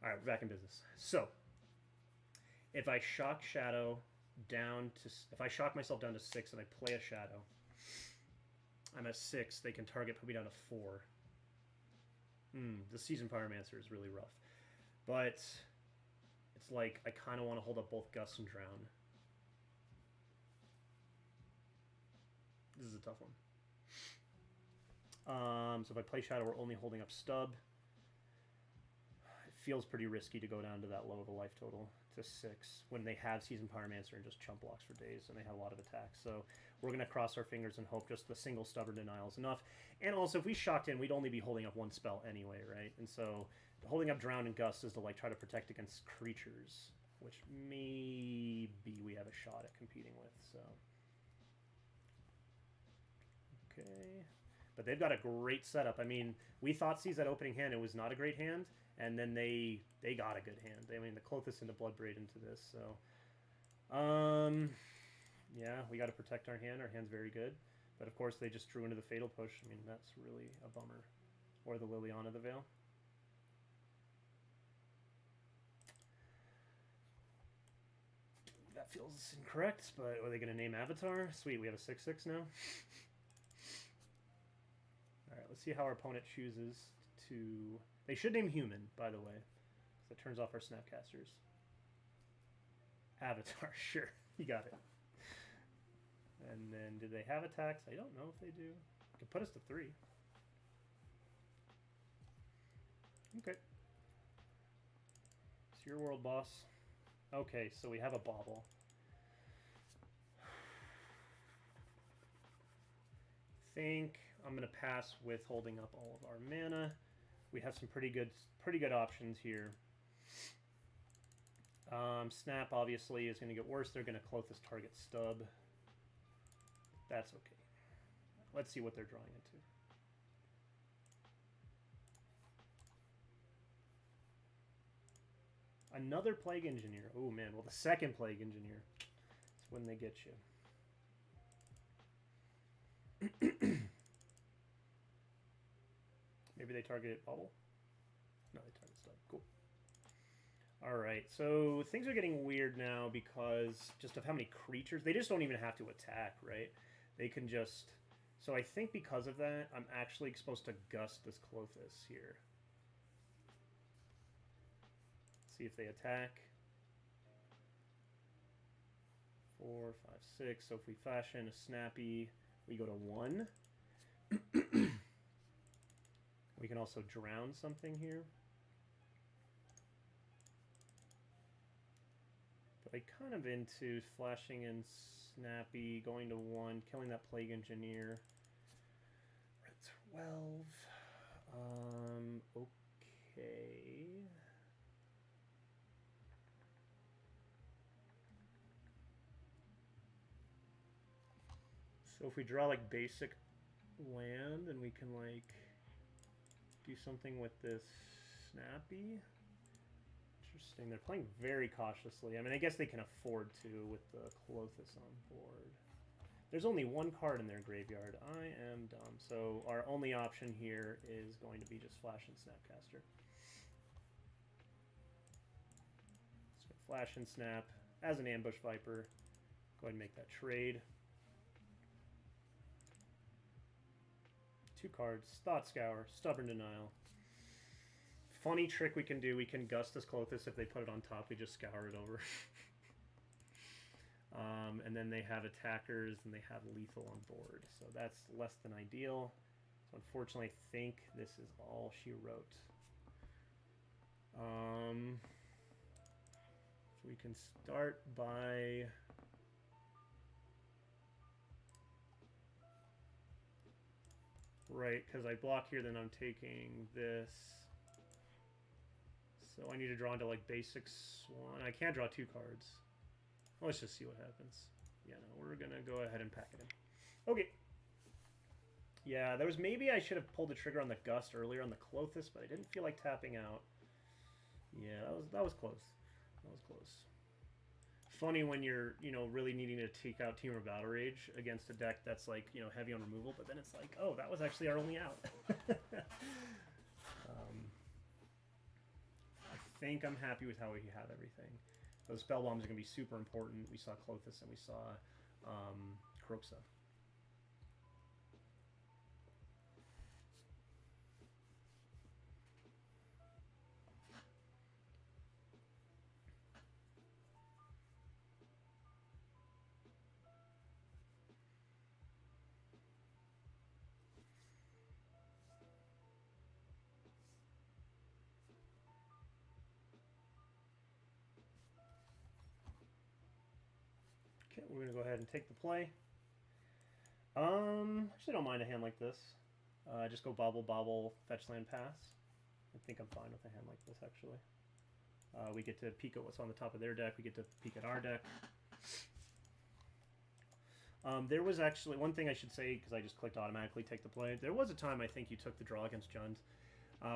All right, we're back in business. So, if I shock Shadow down to... If I shock myself down to 6 and I play a Shadow, I'm at 6. They can target, put me down to 4. The Season Pyromancer is really rough. But it's like I kind of want to hold up both Gust and Drown. This is a tough one. So if I play Shadow, we're only holding up Stub. It feels pretty risky to go down to that low of a life total to 6 when they have Season Pyromancer and just chump blocks for days and they have a lot of attacks. So we're going to cross our fingers and hope just the single Stubborn Denial is enough. And also, if we shocked in, we'd only be holding up one spell anyway, right? And so holding up Drown and Gust is to like try to protect against creatures, which maybe we have a shot at competing with, so... Okay, but they've got a great setup. I mean, we thought Seize that opening hand, it was not a great hand, and then they got a good hand. I mean, the Klothys into Bloodbraid into this, so... yeah, we got to protect our hand. Our hand's very good. But of course, they just drew into the Fatal Push. I mean, that's really a bummer. Or the Liliana the Veil. That feels incorrect, but are they going to name Avatar? Sweet, we have a 6/6 now. Alright, let's see how our opponent chooses to... They should name Human, by the way. So that turns off our Snapcasters. Avatar, sure. You got it. And then, do they have attacks? I don't know if they do. They can put us to 3. Okay. It's your world, boss. Okay, so we have a Bauble. I think I'm going to pass with holding up all of our mana. We have some pretty good options here. Snap, obviously, is going to get worse. They're going to Klothys target Stub. That's okay. Let's see what they're drawing into. Another Plague Engineer. Oh, man. Well, the second Plague Engineer. That's when they get you. Maybe they target Bubble? No, they target Stub. Cool. Alright, so things are getting weird now because just of how many creatures... They just don't even have to attack, right? They can just... So I think because of that, I'm actually supposed to Gust this Klothys here. See if they attack. 4, 5, 6. So if we fashion a Snappy, we go to 1. We can also drown something here. But I kind of into flashing in Snappy, going to 1, killing that Plague Engineer. We're at 12. Okay. So if we draw like basic land, and we can like do something with this Snappy. Interesting. They're playing very cautiously. I mean, I guess they can afford to with the Klothys on board. There's only one card in their graveyard. I am dumb. So our only option here is going to be just Flash and Snapcaster. So Flash and Snap as an Ambush Viper. Go ahead and make that trade. 2 cards. Thought Scour. Stubborn Denial. Funny trick we can do. We can Gust this Klothys. If they put it on top, we just scour it over. And then they have attackers and they have lethal on board. So that's less than ideal. So unfortunately, I think this is all she wrote. So we can start by... Right, because I block here, then I'm taking this. So I need to draw into like basic Swan. I can't draw 2 cards. Let's just see what happens. Yeah, no, we're gonna go ahead and pack it in. Okay. Yeah, there was maybe I should have pulled the trigger on the Gust earlier on the Clothis, but I didn't feel like tapping out. Yeah, that was close. That was close. Funny when you're, you know, really needing to take out Temur Battle Rage against a deck that's like, you know, heavy on removal, but then it's like, oh, that was actually our only out. I think I'm happy with how we have everything. Those spell bombs are going to be super important. We saw Clothis and we saw Kroxa. Okay, we're going to go ahead and take the play. Actually don't mind a hand like this. Just go bobble, bobble, fetch land, pass. I think I'm fine with a hand like this, actually. We get to peek at what's on the top of their deck. We get to peek at our deck. There was actually one thing I should say, because I just clicked automatically take the play. There was a time I think you took the draw against Jund.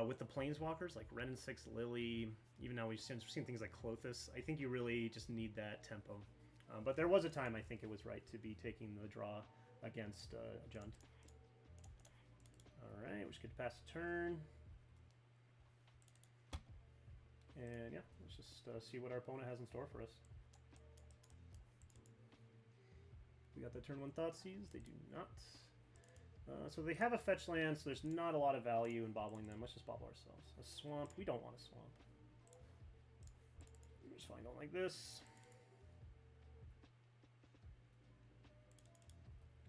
With the Planeswalkers, like Ren and 6, Lily, even now we've seen things like Clothis, I think you really just need that tempo. But there was a time I think it was right to be taking the draw against Jund. Alright, we just get to pass the turn. And yeah, let's just see what our opponent has in store for us. We got the turn 1 Thoughtseize. They do not. So they have a fetch land, so there's not a lot of value in bobbling them. Let's just bobble ourselves. A swamp. We don't want a swamp. We're just fine going like this.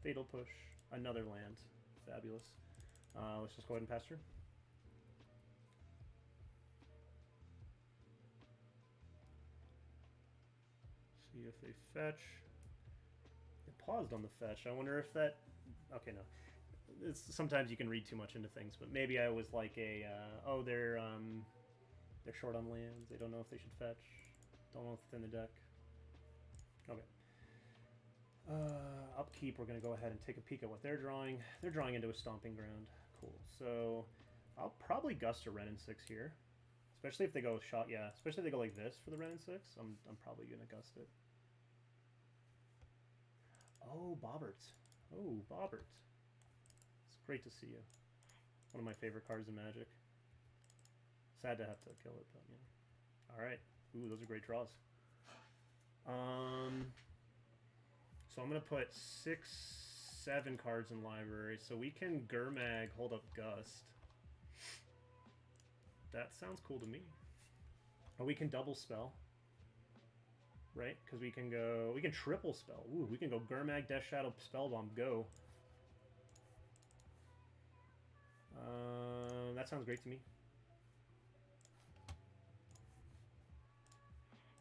Fatal Push. Another land. Fabulous. Let's just go ahead and pass through. See if they fetch. It paused on the fetch. I wonder if that... Okay, no. It's, sometimes you can read too much into things, but maybe I was like a... oh, they're short on lands. They don't know if they should fetch. Don't know if it's in the deck. Okay. Upkeep, we're going to go ahead and take a peek at what they're drawing. They're drawing into a Stomping Ground. Cool. So I'll probably Gust a Ren and 6 here. Especially if they go shot, yeah. Especially if they go like this for the Ren and 6. I'm probably going to Gust it. Oh, Bobbert. Oh, Bobbert. It's great to see you. One of my favorite cards in Magic. Sad to have to kill it, but yeah. Alright. Ooh, those are great draws. So I'm going to put 6, 7 cards in library, so we can Gurmag hold up Gust. That sounds cool to me. Or we can double spell. Right? Because we can go... We can triple spell. Ooh, we can go Gurmag, Death Shadow, Spellbomb, go. That sounds great to me.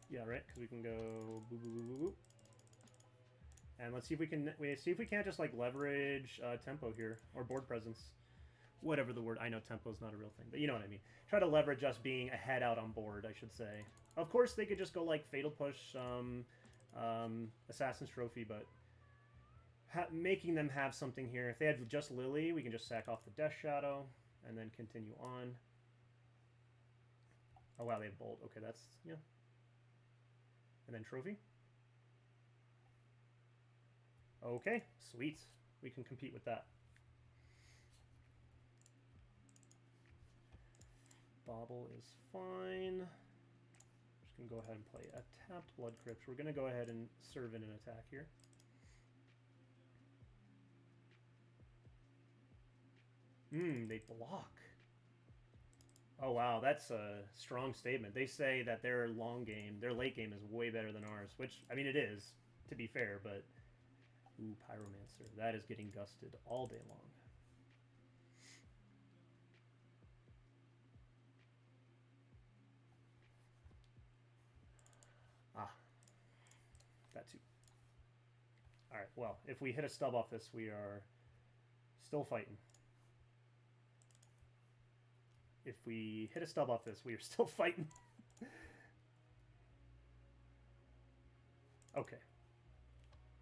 Yeah, right? Because we can go... Boo, boo, boo, boo, boo. And let's see if we can... see if we can't just, like, leverage tempo here. Or board presence. Whatever the word... I know tempo is not a real thing, but you know what I mean. Try to leverage us being ahead out on board, I should say. Of course, they could just go, like, Fatal Push, Assassin's Trophy, but... making them have something here. If they had just Lily, we can just sack off the Death Shadow, and then continue on. Oh, wow, they have Bolt. Okay, that's... yeah. And then Trophy. Okay, sweet. We can compete with that. Bobble is fine. Just gonna go ahead and play a tapped Blood Crypt. We're gonna go ahead and serve in an attack here. They block. Oh wow, that's a strong statement. They say that their long game, their late game is way better than ours, which, I mean, it is, to be fair, but... Ooh, Pyromancer. That is getting gusted all day long. Ah. That too. Alright, well, if we hit a stub off this, we are still fighting. If we hit a stub off this, we are still fighting. Okay.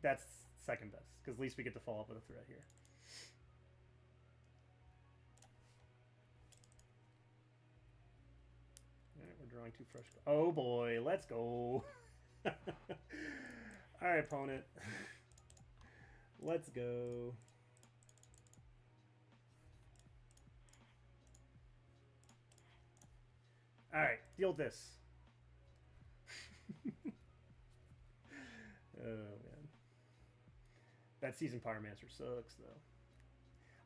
That's second best, because at least we get to follow up with a threat here. Alright, we're drawing 2 fresh. Oh boy, let's go. Alright, opponent. Let's go. Alright, deal with this. Oh, man. That Seasoned Pyromancer sucks, though.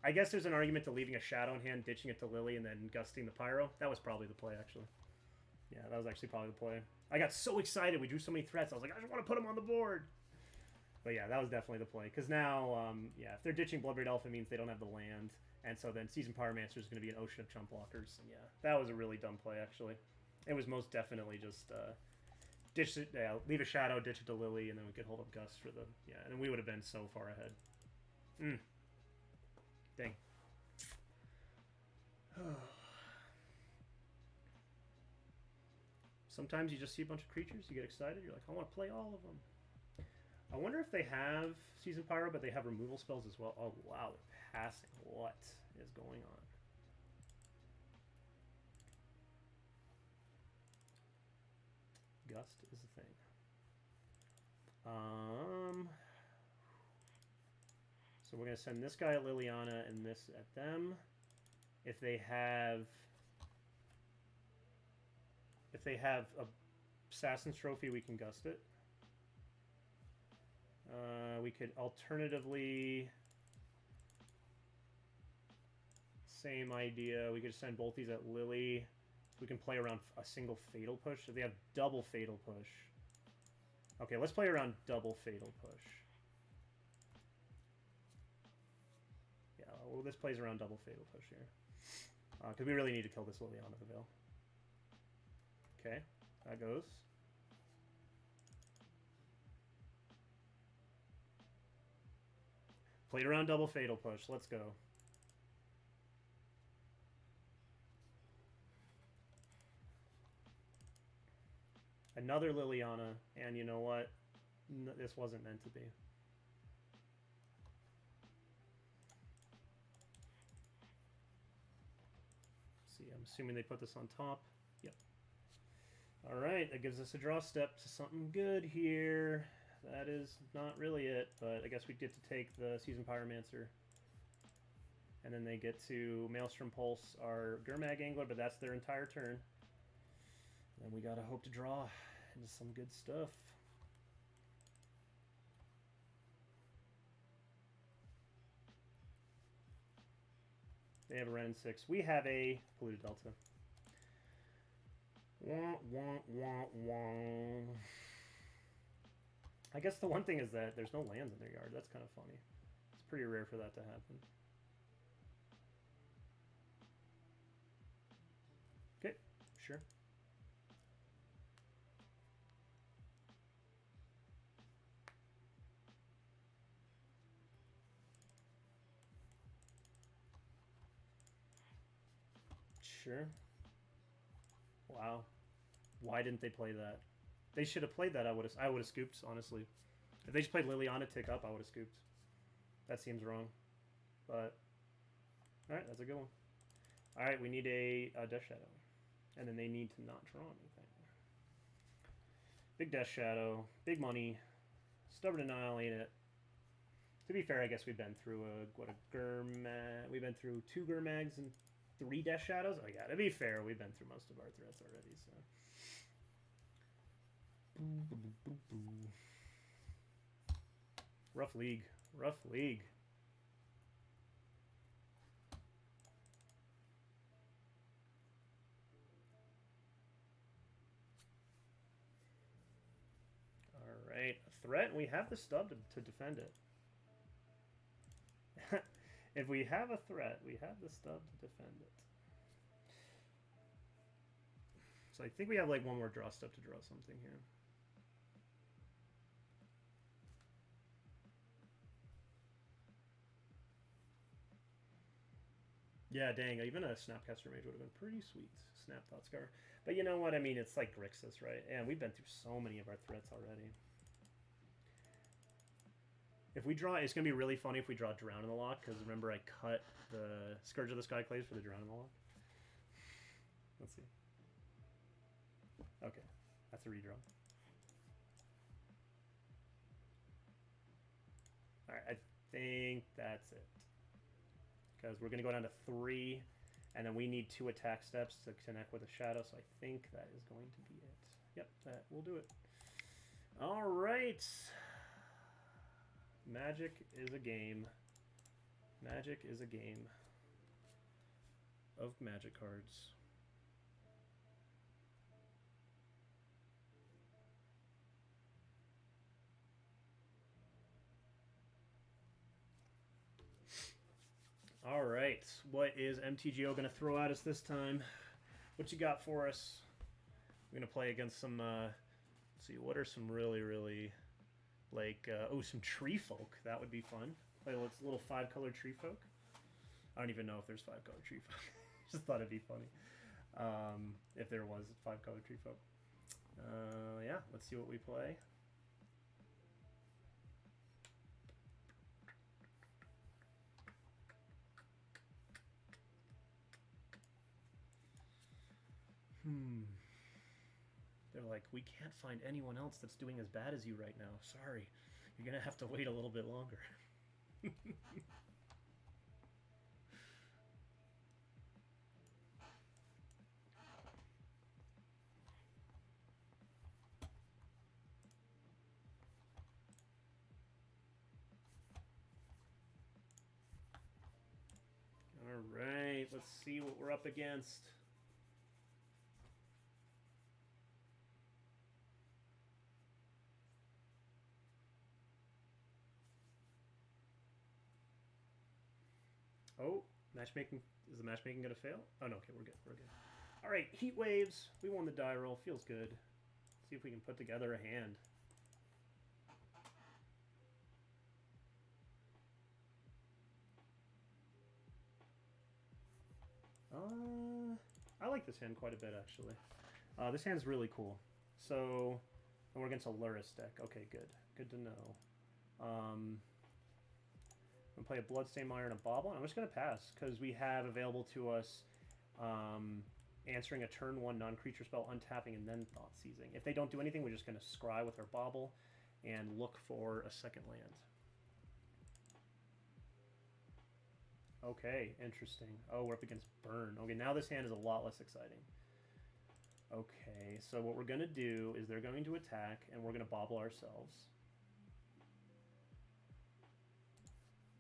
I guess there's an argument to leaving a Shadow in hand, ditching it to Lily, and then gusting the Pyro. That was probably the play, actually. Yeah, that was actually probably the play. I got so excited. We drew so many threats. I was like, I just want to put them on the board. But yeah, that was definitely the play. Because now, yeah, if they're ditching Bloodbraid Elf, it means they don't have the land. And so then Seasoned Pyromancer is going to be an ocean of chump blockers. And yeah, that was a really dumb play, actually. It was most definitely just ditch it, leave a Shadow, ditch it to Lily, and then we could hold up Gust for the... Yeah, and we would have been so far ahead. Dang. Sometimes you just see a bunch of creatures, you get excited, you're like, I want to play all of them. I wonder if they have Seasoned Pyro, but they have removal spells as well. Oh, wow, they're passing. What is going on? Gust is a thing. So we're going to send this guy at Liliana and this at them. If they have a Assassin's Trophy, we can Gust it. We could alternatively, same idea, we could send both these at Lily. We can play around a single Fatal Push. If they have double Fatal Push. Okay, let's play around double Fatal Push. Yeah, well, this plays around double Fatal Push here. Because we really need to kill this Liliana the Veil. Okay, that goes. Played around double Fatal Push. Let's go. Another Liliana, and you know what? No, this wasn't meant to be. See, I'm assuming they put this on top. Yep. Alright, that gives us a draw step to something good here. That is not really it, but I guess we get to take the Seasoned Pyromancer. And then they get to Maelstrom Pulse our Gurmag Angler, but that's their entire turn. And we gotta hope to draw into some good stuff. They have a Ren 6. We have a Polluted Delta. Wah, wah, wah, wah. I guess the one thing is that there's no lands in their yard. That's kind of funny. It's pretty rare for that to happen. Okay, sure. Sure. Wow. Why didn't they play that? They should have played that. I would have scooped, honestly. If they just played Liliana tick up, I would have scooped. That seems wrong. But alright, that's a good one. Alright, we need a Death Shadow. And then they need to not draw anything. Big Death Shadow, big money, Stubborn Annihilate it. To be fair, I guess we've been through a Gurmag. We've been through 2 Gurmags and 3 Death Shadows. Oh yeah, to be fair, we've been through most of our threats already, so. Rough league. Rough league. Alright, a threat. We have the stub to defend it. If we have a threat, we have the stub to defend it. So I think we have like one more draw step to draw something here. Yeah, dang, even a Snapcaster Mage would have been pretty sweet. Snap Thought Scar. But you know what? I mean, it's like Grixis, right? And we've been through so many of our threats already. If we draw, it's gonna be really funny if we draw Drown in the Loch, because remember I cut the Scourge of the Skyclades for the Drown in the Loch. Let's see. Okay, that's a redraw. Alright, I think that's it. Because we're gonna go down to 3, and then we need 2 attack steps to connect with a shadow, so I think that is going to be it. Yep, that will do it. Alright. Magic is a game. Magic is a game of magic cards. All right, what is MTGO going to throw at us this time? What you got for us? We're going to play against some, let's see, what are some really, like, oh, some Tree Folk. That would be fun. Play a little 5-color Tree Folk. I don't even know if there's 5-color Tree Folk. Just thought it'd be funny if there was 5-color Tree Folk. Yeah, let's see what we play. They're like, we can't find anyone else that's doing as bad as you right now. Sorry. You're going to have to wait a little bit longer. All right, let's see what we're up against. Oh, matchmaking. Is the matchmaking going to fail? Oh, no. Okay, we're good. We're good. All right, Heat Waves. We won the die roll. Feels good. Let's see if we can put together a hand. I like this hand quite a bit, actually. This hand's really cool. So, and we're against a Luris deck. Okay, good. Good to know. I'm going to play a Bloodstained Mire and a Bauble. I'm just going to pass, because we have available to us answering a turn 1 non-creature spell, untapping, and then Thought Seizing. If they don't do anything, we're just going to scry with our Bauble and look for a second land. Okay, interesting. Oh, we're up against Burn. Okay, now this hand is a lot less exciting. Okay, so what we're going to do is they're going to attack, and we're going to Bauble ourselves.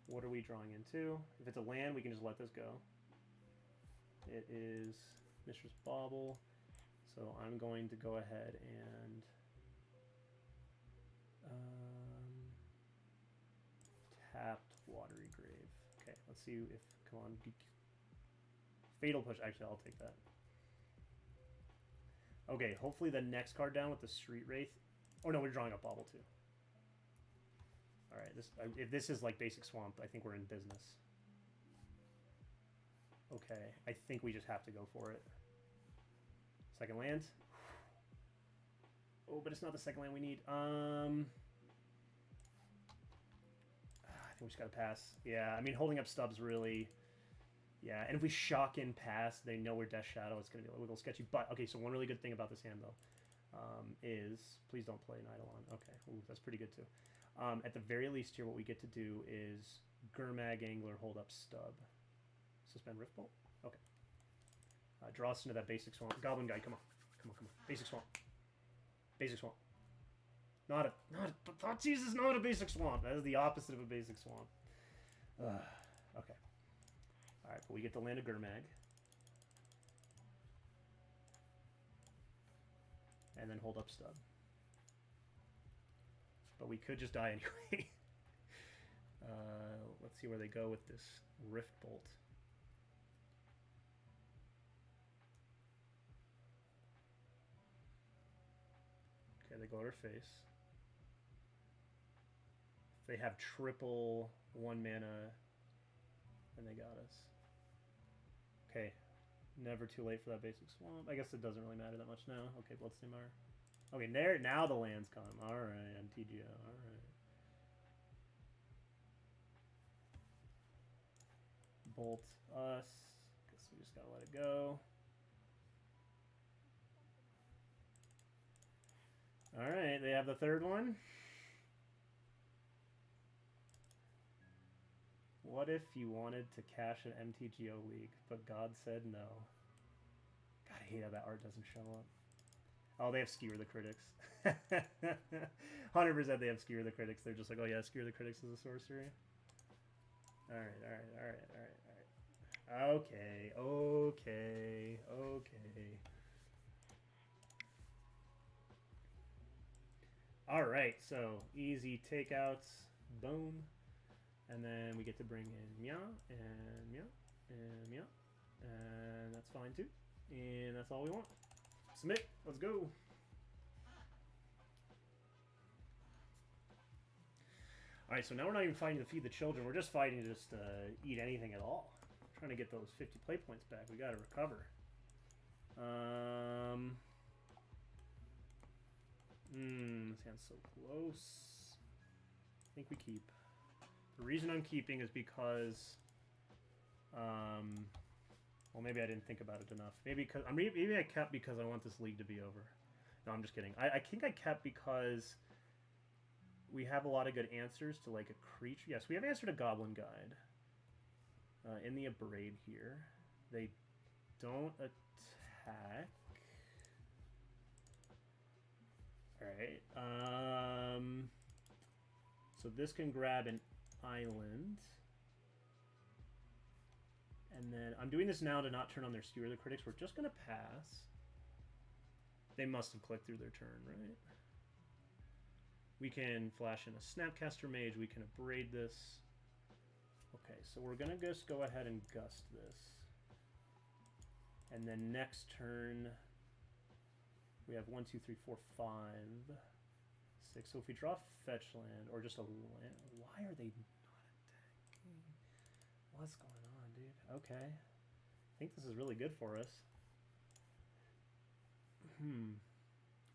What are we drawing into? If it's a land, we can just let this go. It is Mistress Bauble, so I'm going to go ahead and tapped Watery Grave. Okay, let's see if, come on, Fatal Push, actually I'll take that. Okay, hopefully the next card down with the Street Wraith, oh no, we're drawing up Bauble too. Alright, if this is like basic Swamp, I think we're in business. Okay, I think we just have to go for it. Second land. Oh, but it's not the second land we need. I think we just gotta pass. Yeah, I mean, holding up Stubs really... Yeah, and if we shock in pass, they know we're Death Shadow. It's gonna be a little sketchy. But, okay, so one really good thing about this hand, though, is... Please don't play an Eidolon. Okay, ooh, that's pretty good, too. At the very least here, what we get to do is Gurmag Angler, hold up Stub. Suspend Riftbolt? Okay. Draw us into that basic Swamp. Goblin Guide, come on. Come on, come on. Basic Swamp. Basic Swamp. Thoughtseize is not a basic Swamp. That is the opposite of a basic Swamp. Okay. Alright, but we get to land a Gurmag. And then hold up Stub. But we could just die anyway. Let's see where they go with this Rift Bolt. Okay, they go to our face. They have triple 1 mana, and they got us. Okay, never too late for that basic Swamp. I guess it doesn't really matter that much now. Okay, Bloodstained Mire. Okay, there, now the lands come. Alright, MTGO, alright. bolt us. Guess we just gotta let it go. Alright, they have the third one. What if you wanted to cash an MTGO League, but God said no? God, I hate how that art doesn't show up. Oh, they have Skewer the Critics. 100% they have Skewer the Critics. They're just like, oh yeah, Skewer the Critics is a sorcery. Alright. Okay. Alright, so easy takeouts. Boom. And then we get to bring in Meow and Meow and Meow. And that's fine too. And that's all we want. Submit. Let's go. Alright, so now we're not even fighting to feed the children. We're just fighting to just eat anything at all. Trying to get those 50 play points back. We got to recover. This hand's so close. I think we keep. The reason I'm keeping is because, well, maybe I didn't think about it enough. Maybe I kept because I want this league to be over. No, I'm just kidding. I think I kept because we have a lot of good answers to like a creature. Yes, we have answered a Goblin Guide in the Abrade here. They don't attack. All right. So this can grab an island. And then I'm doing this now to not turn on their Skewer the Critics. We're just going to pass. They must have clicked through their turn, right? We can flash in a Snapcaster Mage. We can Abrade this. Okay, so we're going to just go ahead and Gust this. And then next turn, we have 1, 2, 3, 4, 5, 6. So if we draw fetch land or just a land, why are they not attacking? What's going on, dude? Okay. I think this is really good for us.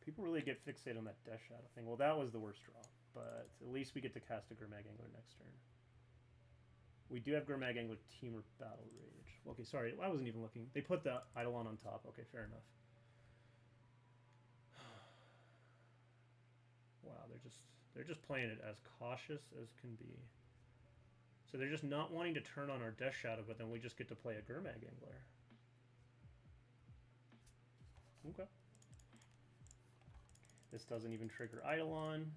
People really get fixated on that Death Shadow thing. Well, that was the worst draw, but at least we get to cast a Gurmag Angler next turn. We do have Gurmag Angler Teamer Battle Rage. Okay, sorry, I wasn't even looking. They put the Eidolon on top. Okay, fair enough. Wow, they're just playing it as cautious as can be. So they're just not wanting to turn on our Death Shadow, but then we just get to play a Gurmag Angler. Okay. This doesn't even trigger Eidolon.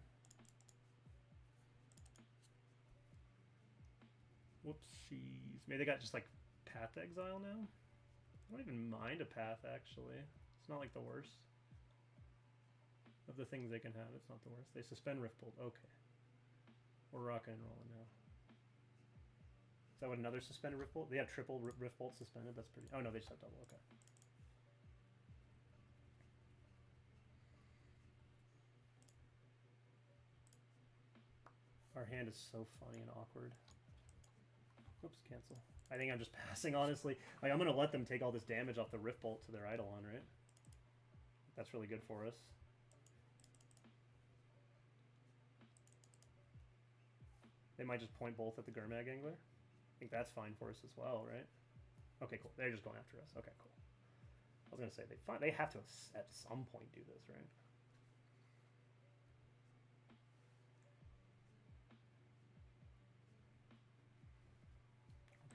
Whoopsies. Maybe they got just like Path Exile now? I don't even mind a Path, actually. It's not like the worst. Of the things they can have, it's not the worst. They suspend Riftbolt. Okay. We're rocking and rolling now. Is that what another suspended Riftbolt? They have triple Riftbolt suspended? That's pretty... Oh, no, they just have double. Okay. Our hand is so funny and awkward. Oops, cancel. I think I'm just passing, honestly. Like, I'm going to let them take all this damage off the Riftbolt to their Eidolon, right? That's really good for us. They might just point both at the Gurmag Angler. I think that's fine for us as well, right? Okay, cool. They're just going after us. Okay, cool. I was going to say, they have to at some point do this, right?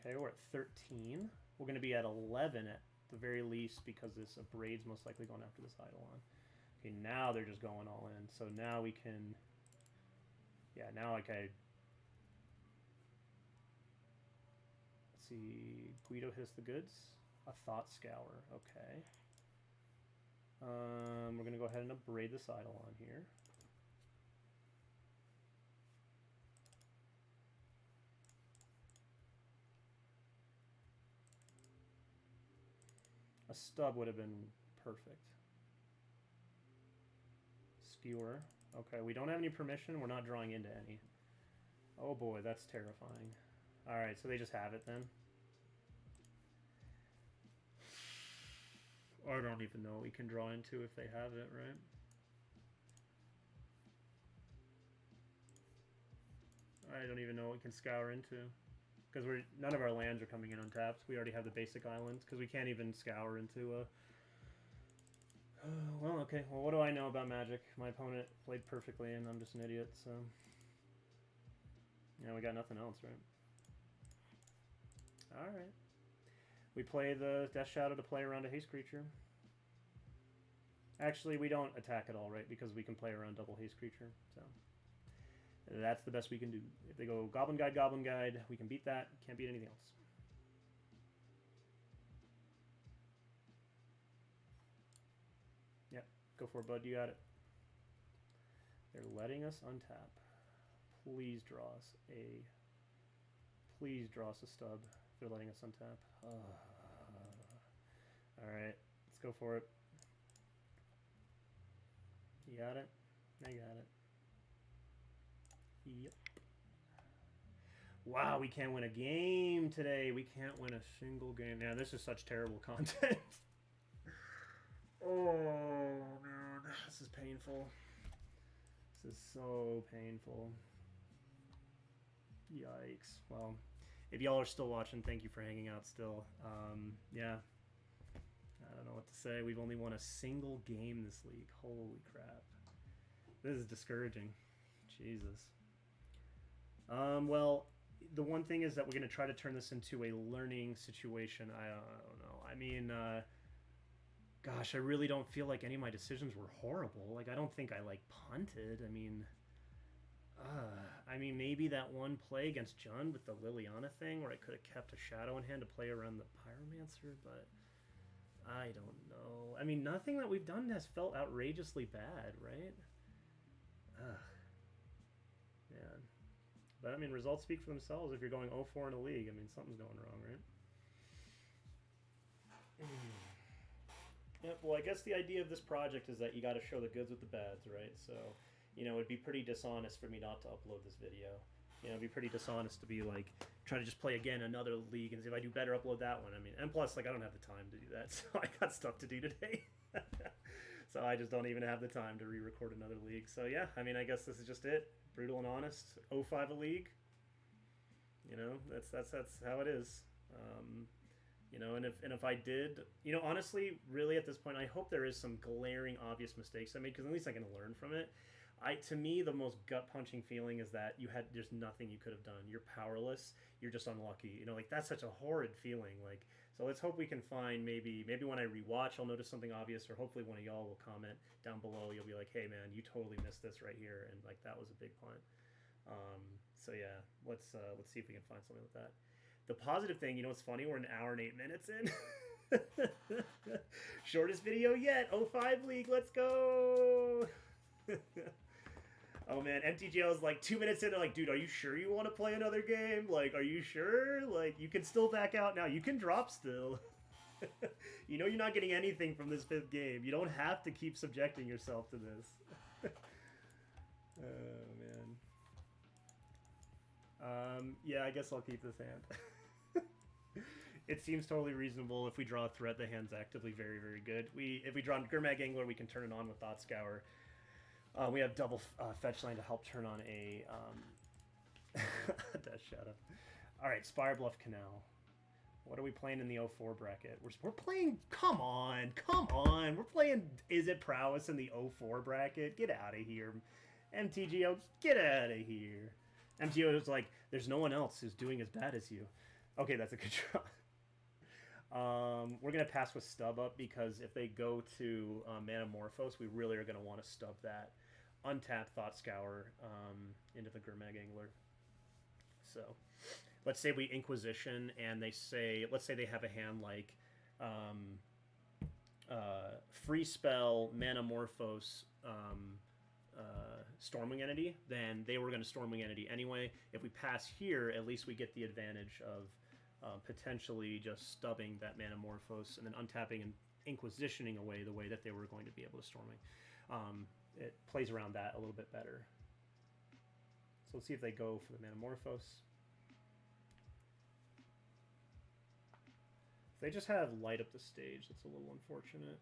Okay, we're at 13. We're going to be at 11 at the very least because this Abrade's most likely going after this Eidolon. Okay, now they're just going all in. So now we can... Yeah, now like I... Let's see... Guido hits the goods. A Thought Scour. Okay. We're going to go ahead and Abrade this Eidolon here. A stub would have been perfect. Skewer. Okay, we don't have any permission. We're not drawing into any. Oh boy, that's terrifying. Alright, so they just have it then. I don't even know what we can draw into if they have it, right? I don't even know what we can scour into. because none of our lands are coming in untapped. We already have the basic islands because we can't even scour into a. Well, okay. Well, what do I know about Magic? My opponent played perfectly, and I'm just an idiot. So, yeah, we got nothing else, right? All right. We play the Death Shadow to play around a haste creature. Actually, we don't attack at all, right? Because we can play around double haste creature. So that's the best we can do. If they go Goblin Guide, we can beat that. Can't beat anything else. Yep. Go for it, bud. You got it. They're letting us untap. Please draw us a... Please draw us a stub. They're letting us untap. Alright. Let's go for it. You got it? I got it. Yep. Wow, we can't win a game today. We can't win a single game. Man, this is such terrible content. Oh, man. This is painful. This is so painful. Yikes. Well, if y'all are still watching, thank you for hanging out still. Yeah. I don't know what to say. We've only won a single game this league. Holy crap. This is discouraging. Jesus. Well, the one thing is that we're going to try to turn this into a learning situation. I don't know. I mean, gosh, I really don't feel like any of my decisions were horrible. Like, I don't think I, like, punted. I mean, maybe that one play against Jund with the Liliana thing where I could have kept a shadow in hand to play around the Pyromancer, but I don't know. I mean, nothing that we've done has felt outrageously bad, right? Man. But, I mean, results speak for themselves. If you're going 0-4 in a league, I mean, something's going wrong, right? Yep, well, I guess the idea of this project is that you got to show the goods with the bads, right? So, you know, it'd be pretty dishonest for me not to upload this video. You know, it'd be pretty dishonest to be like, try to just play again another league and see if I do better, upload that one. I mean, and plus, like, I don't have the time to do that, so I got stuff to do today. So I just don't even have the time to re-record another league. So yeah, I mean, I guess this is just it. Brutal and honest. 0-5 a league. You know, that's how it is. You know, and if I did, you know, honestly, really at this point, I hope there is some glaring, obvious mistakes I made, because at least I can learn from it. To me, the most gut-punching feeling is that there's nothing you could have done. You're powerless. You're just unlucky. You know, like, that's such a horrid feeling. Like, so let's hope we can find maybe when I rewatch, I'll notice something obvious, or hopefully one of y'all will comment down below. You'll be like, hey, man, you totally missed this right here, and, like, that was a big punt. So, yeah, let's see if we can find something with that. The positive thing, you know what's funny? We're an hour and 8 minutes in. Shortest video yet. 0-5 league. Let's go. Oh man, MTGO is like 2 minutes in. They're like, dude, are you sure you want to play another game? Like, are you sure? Like, you can still back out now. You can drop still. You know you're not getting anything from this 5th game. You don't have to keep subjecting yourself to this. Oh man. Yeah, I guess I'll keep this hand. It seems totally reasonable. If we draw a threat, the hand's actively very, very good. If we draw Gurmag Angler, we can turn it on with Thought Scour. We have double fetch line to help turn on a Death Shadow. All right, Spire Bluff Canal. What are we playing in the 0-4 bracket? We're playing. Come on. We're playing Izzet Prowess in the 0-4 bracket. Get out of here, MTGO. Get out of here. MTGO is like, there's no one else who's doing as bad as you. Okay, that's a good try. We're going to pass with Stub up because if they go to Manamorphose, we really are going to want to stub that. Untap Thought Scour into the Gurmag Angler. So, let's say we Inquisition and they say, let's say they have a hand like Free Spell, Manamorphose, Stormwing Entity, then they were going to Stormwing Entity anyway. If we pass here, at least we get the advantage of potentially just stubbing that Manamorphose and then untapping and Inquisitioning away the way that they were going to be able to Stormwing. It plays around that a little bit better. So let's see if they go for the Manamorphose. If they just have light up the stage, that's a little unfortunate.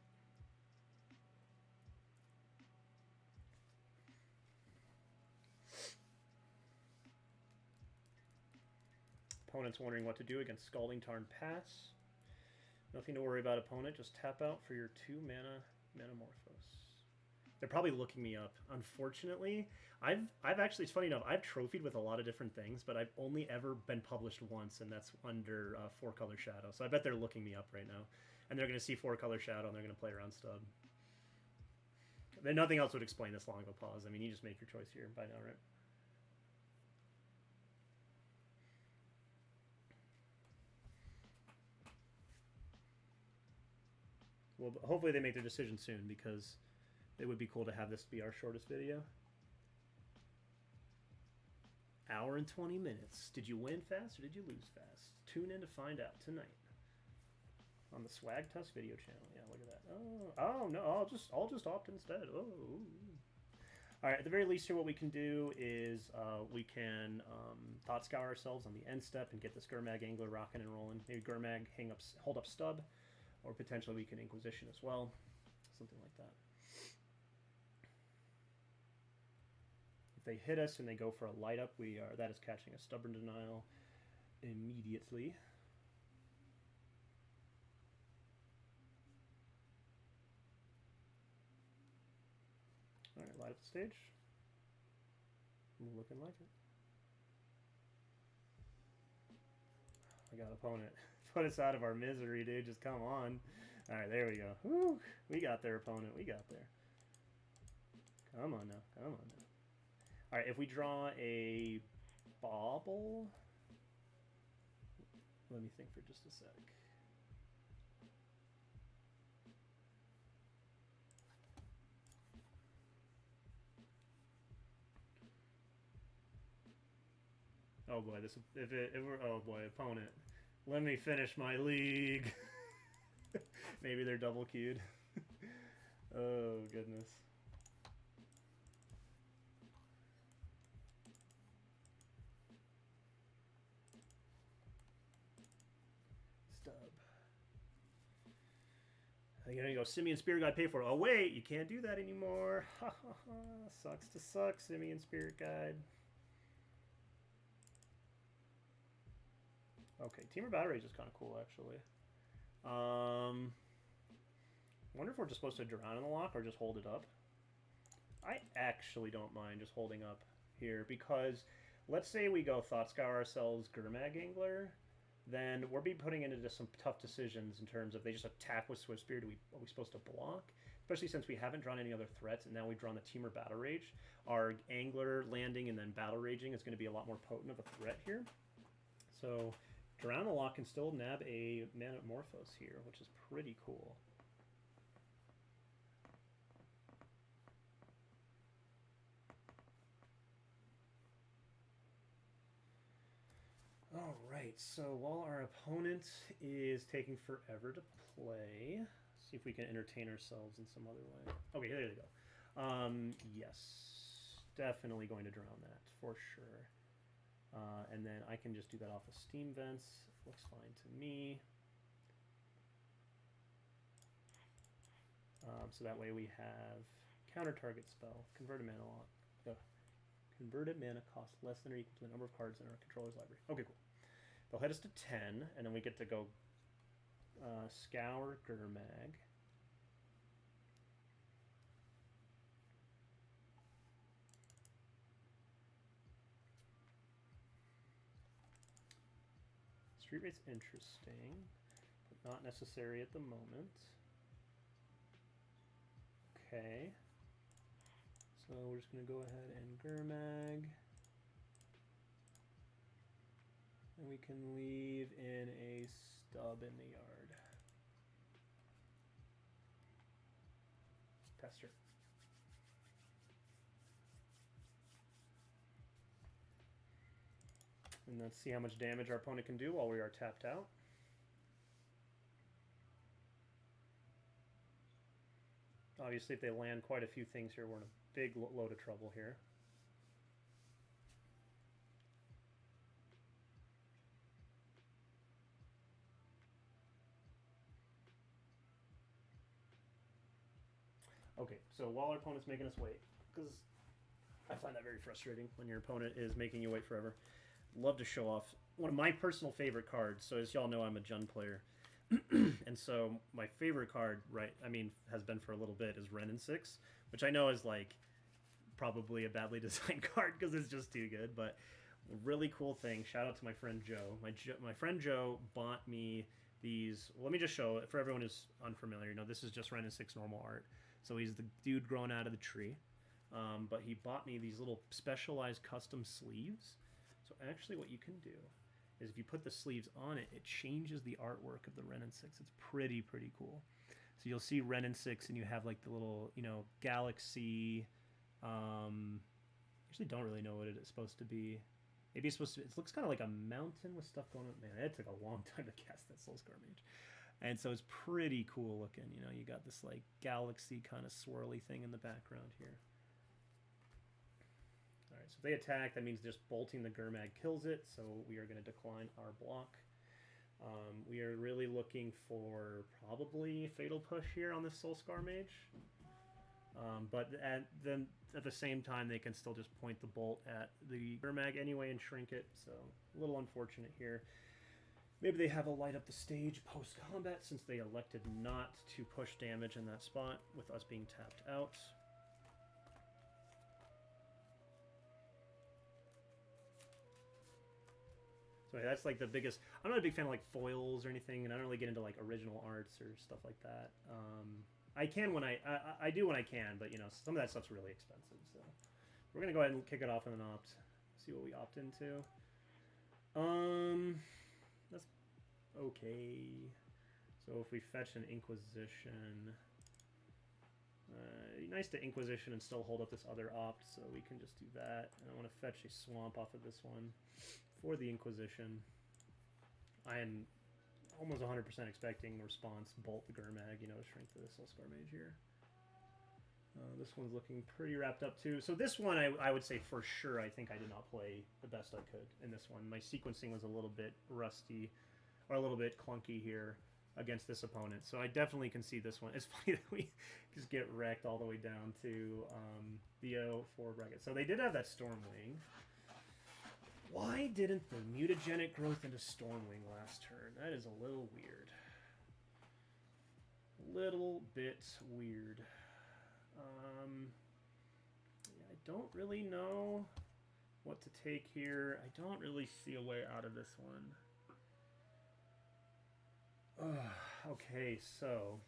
Opponent's wondering what to do against Scalding Tarn pass. Nothing to worry about, opponent. Just tap out for your 2 mana Manamorphose. They're probably looking me up. Unfortunately, I've actually, it's funny enough, I've trophied with a lot of different things, but I've only ever been published once, and that's under 4-color Shadow. So I bet they're looking me up right now. And they're going to see 4-color Shadow, and they're going to play around Stub. Then nothing else would explain this long of a pause. I mean, you just make your choice here by now, right? Well, hopefully they make their decision soon, because it would be cool to have this be our shortest video. Hour and 20 minutes. Did you win fast or did you lose fast? Tune in to find out tonight on the Swag Tusk video channel. Yeah, look at that. Oh no, I'll just opt instead. Oh. All right, at the very least here, what we can do is we can Thought Scour ourselves on the end step and get this Gurmag Angler rocking and rolling. Maybe Gurmag hold up Stub, or potentially we can Inquisition as well, something like that. If they hit us and they go for a light up, that is catching a Stubborn Denial immediately. All right, light up the stage. Looking like it. I got opponent. Put us out of our misery, dude. Just come on. All right, there we go. Woo! We got their opponent. We got there. Come on now. Come on now. All right, if we draw a Bauble, let me think for just a sec. Oh boy, oh boy, opponent. Let me finish my league. Maybe they're double queued. Oh goodness. Stub. You're gonna go Simian Spirit Guide, pay for it. Oh wait, you can't do that anymore. Ha ha ha. Sucks to suck, Simian Spirit Guide. Okay, Teamer Battle Rage is kind of cool, actually. Wonder if we're just supposed to drown in the lock or just hold it up. I actually don't mind just holding up here, because let's say we go Thought Scour ourselves Gurmag Angler, then we'll be putting into some tough decisions in terms of they just attack with Swift Spear. Are we supposed to block? Especially since we haven't drawn any other threats, and now we've drawn the Teamer Battle Rage. Our Angler landing and then Battle Raging is going to be a lot more potent of a threat here. So Drown the Lock can still nab a Manamorphose here, which is pretty cool. All right, so while our opponent is taking forever to play, see if we can entertain ourselves in some other way. Okay, there you go. Yes, definitely going to drown that for sure. And then I can just do that off of Steam Vents. Looks fine to me. So that way we have counter target spell, converted mana cost less than or equal to the number of cards in our controller's library. Okay, cool. They'll hit us to 10, and then we get to go Scour Gurmag. Street Rate's interesting, but not necessary at the moment. Okay. So we're just going to go ahead and Gurmag. And we can leave in a Stub in the yard. Pester. And let's see how much damage our opponent can do while we are tapped out. Obviously, if they land quite a few things here, we're in a big load of trouble here. Okay, so while our opponent's making us wait, because I find that very frustrating when your opponent is making you wait forever. love to show off one of my personal favorite cards. So as y'all know, I'm a Jund player. And so my favorite card, right, I mean, has been for a little bit, is Ren and 6, which I know is like probably a badly designed card because it's just too good. But a really cool thing, shout out to my friend Joe. My friend Joe bought me these. Well, let me just show it for everyone who's unfamiliar. You know, this is just Ren and 6 normal art. So he's the dude growing out of the tree. But he bought me these little specialized custom sleeves. So actually what you can do is if you put the sleeves on it, it changes the artwork of the Ren and 6. It's pretty cool. So you'll see Ren and 6 and you have like the little, you know, galaxy. Actually don't really know what it is supposed to be. Maybe it's supposed to, it looks kind of like a mountain with stuff going on. Man, it took a long time to cast that Soulscar Mage. And so it's pretty cool looking. You know, you got this like galaxy kind of swirly thing in the background here. All right, so if they attack, that means just bolting the Gurmag kills it, so we are going to decline our block. We are really looking for probably Fatal Push here on this Soulscar Mage. But then at the same time, they can still just point the bolt at the Gurmag anyway and shrink it, so a little unfortunate here. Maybe they have a light up the stage post-combat since they elected not to push damage in that spot with us being tapped out. So that's like the biggest. I'm not a big fan of like foils or anything, and I don't really get into like original arts or stuff like that. I can when I do when I can, but you know some of that stuff's really expensive. So we're gonna go ahead and kick it off and then opt. See what we opt into. That's okay. So if we fetch an Inquisition, nice to Inquisition and still hold up this other opt, so we can just do that. And I want to fetch a Swamp off of this one. For the Inquisition, I am almost 100% expecting response, bolt the Gurmag, you know, shrink the Soulscar Mage here. This one's looking pretty wrapped up too. So this one, I would say for sure, I think I did not play the best I could in this one. My sequencing was a little bit rusty, or a little bit clunky here against this opponent. So I definitely can see this one. It's funny that we just get wrecked all the way down to the 4 bracket. So they did have that Stormwing. Why didn't the mutagenic growth into Stormwing last turn? That is a little weird. Little bit weird. Yeah, I don't really know what to take here. I don't really see a way out of this one. Okay, so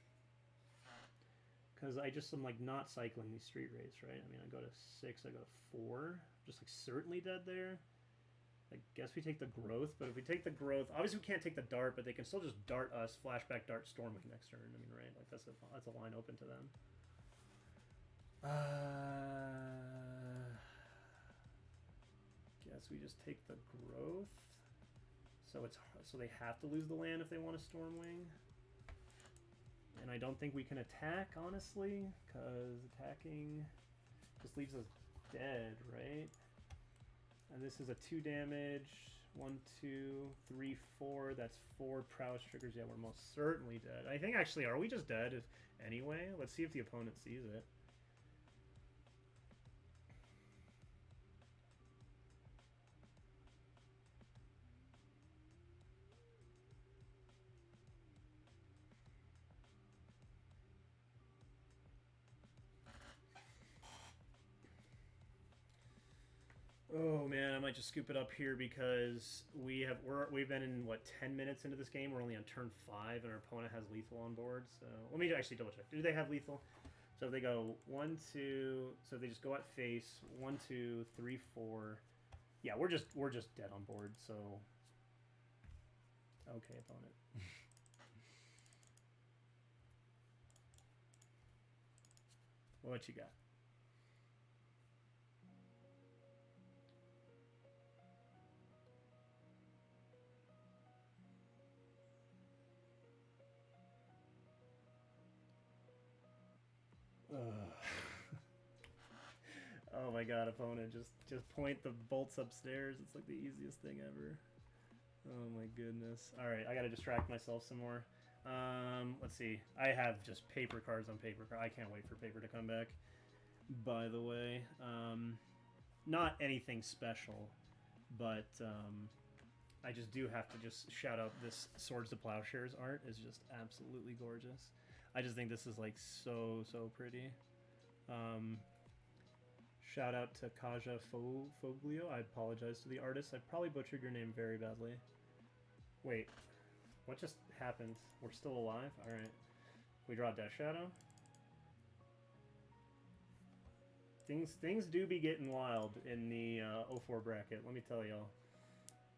because I just am like not cycling these street rates, right? I mean, I go to 6, I go to 4. Just like certainly dead there. I guess we take the growth, but if we take the growth, obviously we can't take the dart, but they can still just dart us, flashback dart, Stormwing next turn. I mean, right? Like that's a line open to them. Guess we just take the growth. So they have to lose the land if they want a Stormwing. And I don't think we can attack, honestly, because attacking just leaves us dead, right? And this is a 2 damage. 1, 2, 3, 4. That's 4 prowess triggers. Yeah, we're most certainly dead. I think actually, are we just dead anyway? Let's see if the opponent sees it. Oh man, I might just scoop it up here because we've been in what 10 minutes into this game. We're only on turn 5, and our opponent has lethal on board. So let me actually double check. Do they have lethal? So if they go 1, 2, so they just go at face 1, 2, 3, 4. Yeah, we're just dead on board. So okay, opponent. What you got? Oh my god, opponent, just point the bolts upstairs. It's like the easiest thing ever. Oh my goodness. Alright, I gotta distract myself some more. Let's see. I have just paper cards on paper cards. I can't wait for paper to come back. By the way, not anything special. but I just do have to just shout out this Swords to Plowshares art is just absolutely gorgeous. I just think this is like so pretty. Shout out to Kaja Foglio. I apologize to the artist. I probably butchered your name very badly. Wait, what just happened? We're still alive? Alright. We draw Death Shadow. Things do be getting wild in the 04 bracket, let me tell y'all.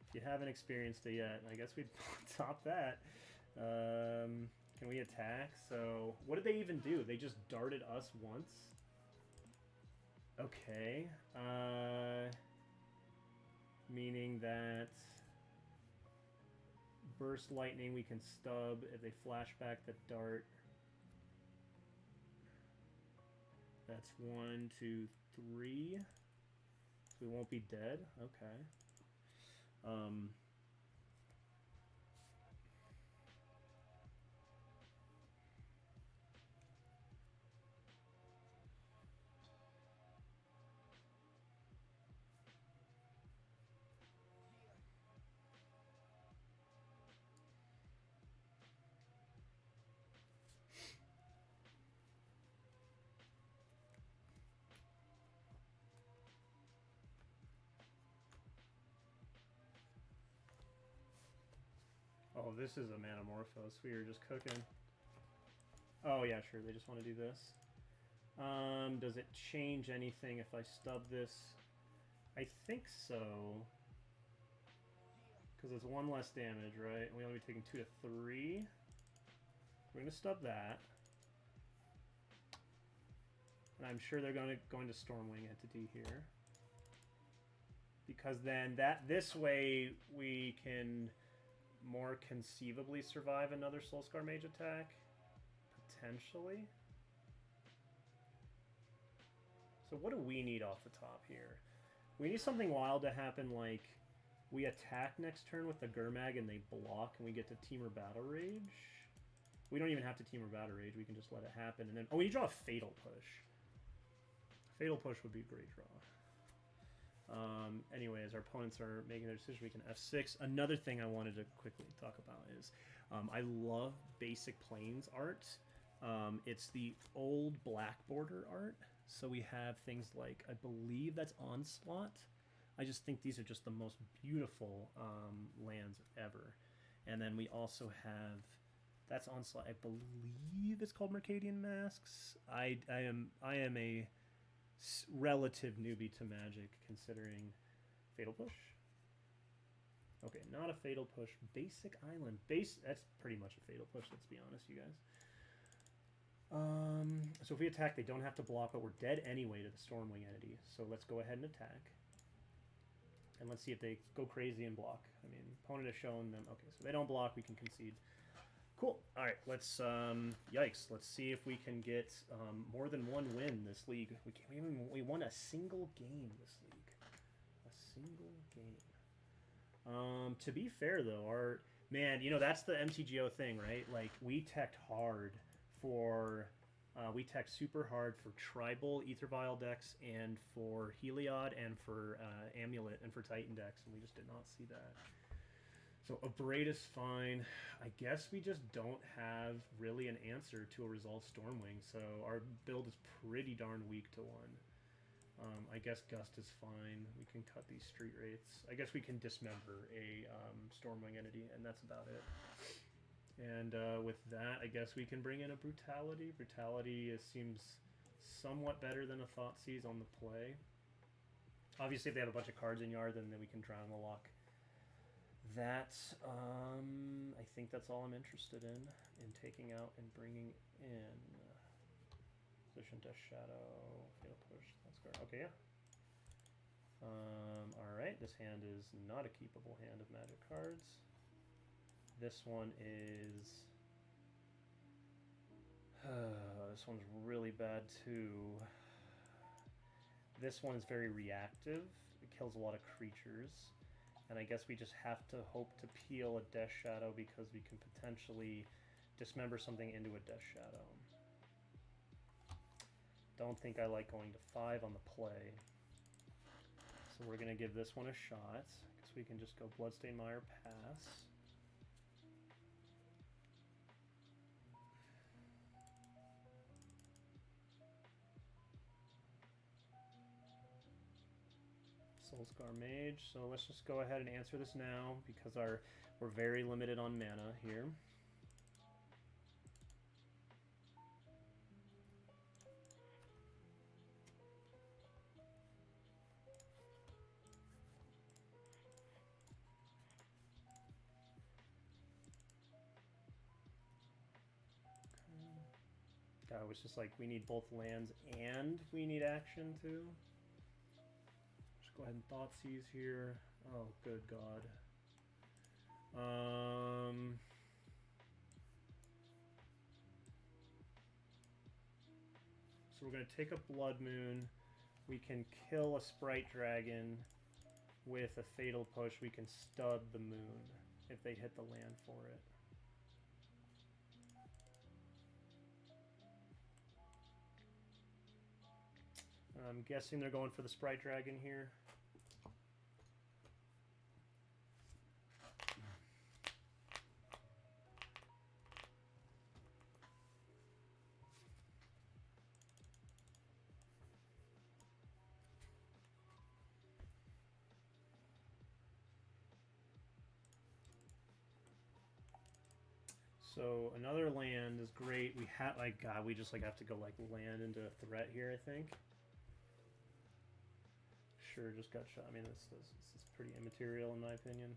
If you haven't experienced it yet, I guess we'd top that. Can we attack? So, what did they even do? They just darted us once? Okay. Meaning that burst lightning we can stub if they flash back the dart. That's 1, 2, 3. So we won't be dead. Okay. Oh, this is a Manamorphose. We were just cooking. Oh, yeah, sure. They just want to do this. Does it change anything if I stub this? I think so. Because it's 1 less damage, right? And we only be taking 2 to 3. We're going to stub that. And I'm sure they're going to Stormwing Entity here. Because then this way we can more conceivably survive another Soulscar Mage attack. Potentially. So what do we need off the top here? We need something wild to happen, like we attack next turn with the Gurmag and they block and we get to Temur Battle Rage. We don't even have to Temur Battle Rage, we can just let it happen. And then, oh, we draw a Fatal Push. Fatal Push would be a great draw. Anyways, our opponents are making their decision. We can F6. Another thing I wanted to quickly talk about is I love basic planes art. It's the old black border art. So we have things like, I believe that's Onslaught. I just think these are just the most beautiful lands ever. And then we also have, that's Onslaught. I believe it's called Mercadian Masks. I am a relative newbie to Magic, considering Fatal Push. Okay, not a Fatal Push. Basic Island. That's pretty much a Fatal Push, let's be honest, you guys. So if we attack, they don't have to block, but we're dead anyway to the Stormwing Entity. So let's go ahead and attack. And let's see if they go crazy and block. I mean, opponent has shown them. Okay, so they don't block, we can concede. Cool. All right, let's, yikes. Let's see if we can get more than 1 win this league. We won a single game this league. A single game. To be fair, though, man, you know, that's the MTGO thing, right? Like, we teched hard for, we teched super hard for Tribal Ether Vial decks and for Heliod and for Amulet and for Titan decks, and we just did not see that. So Abrade is fine. I guess we just don't have really an answer to a Resolve Stormwing, so our build is pretty darn weak to 1. I guess Gust is fine. We can cut these street rates. I guess we can dismember a Stormwing Entity, and that's about it. And with that, I guess we can bring in a Brutality. Brutality seems somewhat better than a Thoughtseize on the play. Obviously, if they have a bunch of cards in yard, then we can Drown the Lock. That, I think that's all I'm interested in taking out and bringing in. Position, Death Shadow, Fatal Push, that's good. Okay, yeah. Alright, this hand is not a keepable hand of Magic cards. This one is... this one's really bad too. This one is very reactive. It kills a lot of creatures. And I guess we just have to hope to peel a Death Shadow because we can potentially dismember something into a Death Shadow. Don't think I like going to 5 on the play. So So we're going to give this one a shot. Because we can just go Bloodstained Mire, pass. Soulscar Mage. So let's just go ahead and answer this now because we're very limited on mana here. It was just like we need both lands and we need action too. Just go ahead and Thoughtseize here. Oh, good God. So we're going to take a Blood Moon. We can kill a Sprite Dragon with a Fatal Push. We can stub the moon if they hit the land for it. I'm guessing they're going for the Sprite Dragon here. So another land is great. We have like God, we just like have to go like land into a threat here, I think. Sure, just got shot. I mean, this is pretty immaterial in my opinion.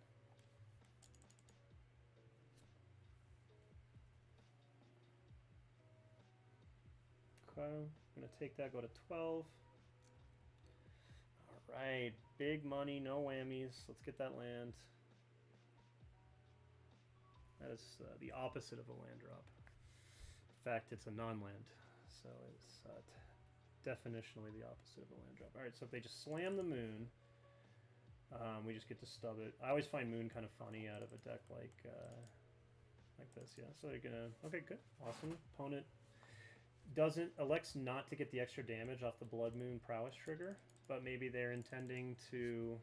Okay, I'm gonna take that, go to 12. All right, big money, no whammies. Let's get that land. That is the opposite of a land drop. In fact, it's a non-land, so it's definitionally the opposite of a land drop. All right, so if they just slam the moon, we just get to stub it. I always find moon kind of funny out of a deck like this. Yeah, so they're gonna. Okay, good, awesome. Opponent elects not to get the extra damage off the Blood Moon Prowess trigger, but maybe they're intending to.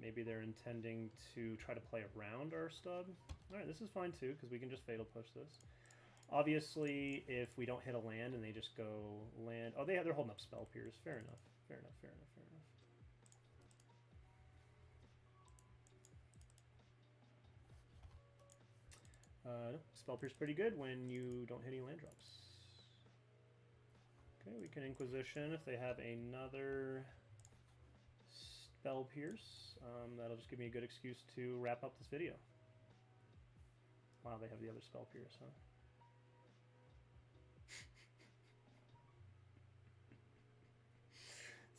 Maybe they're intending to try to play around our stub. All right, this is fine too because we can just Fatal Push this. Obviously, if we don't hit a land and they just go land... Oh, they're holding up Spell Pierce. Fair enough. Fair enough, fair enough, fair enough. Spell Pierce pretty good when you don't hit any land drops. Okay, we can Inquisition if they have another Spell Pierce. That'll just give me a good excuse to wrap up this video. Wow, they have the other Spell Pierce, huh?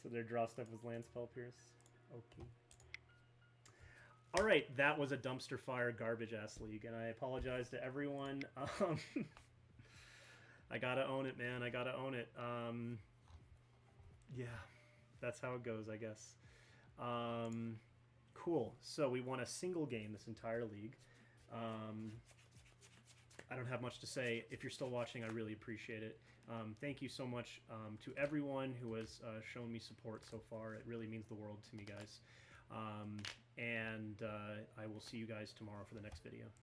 So their draw stuff was land Spell Pierce. Okay. All right, that was a dumpster fire garbage ass league, and I apologize to everyone. I gotta own it, man. I gotta own it. Yeah, that's how it goes, I guess. Cool. So we won a single game this entire league. I don't have much to say. If you're still watching, I really appreciate it. Thank you so much to everyone who has shown me support so far. It really means the world to me, guys. And I will see you guys tomorrow for the next video.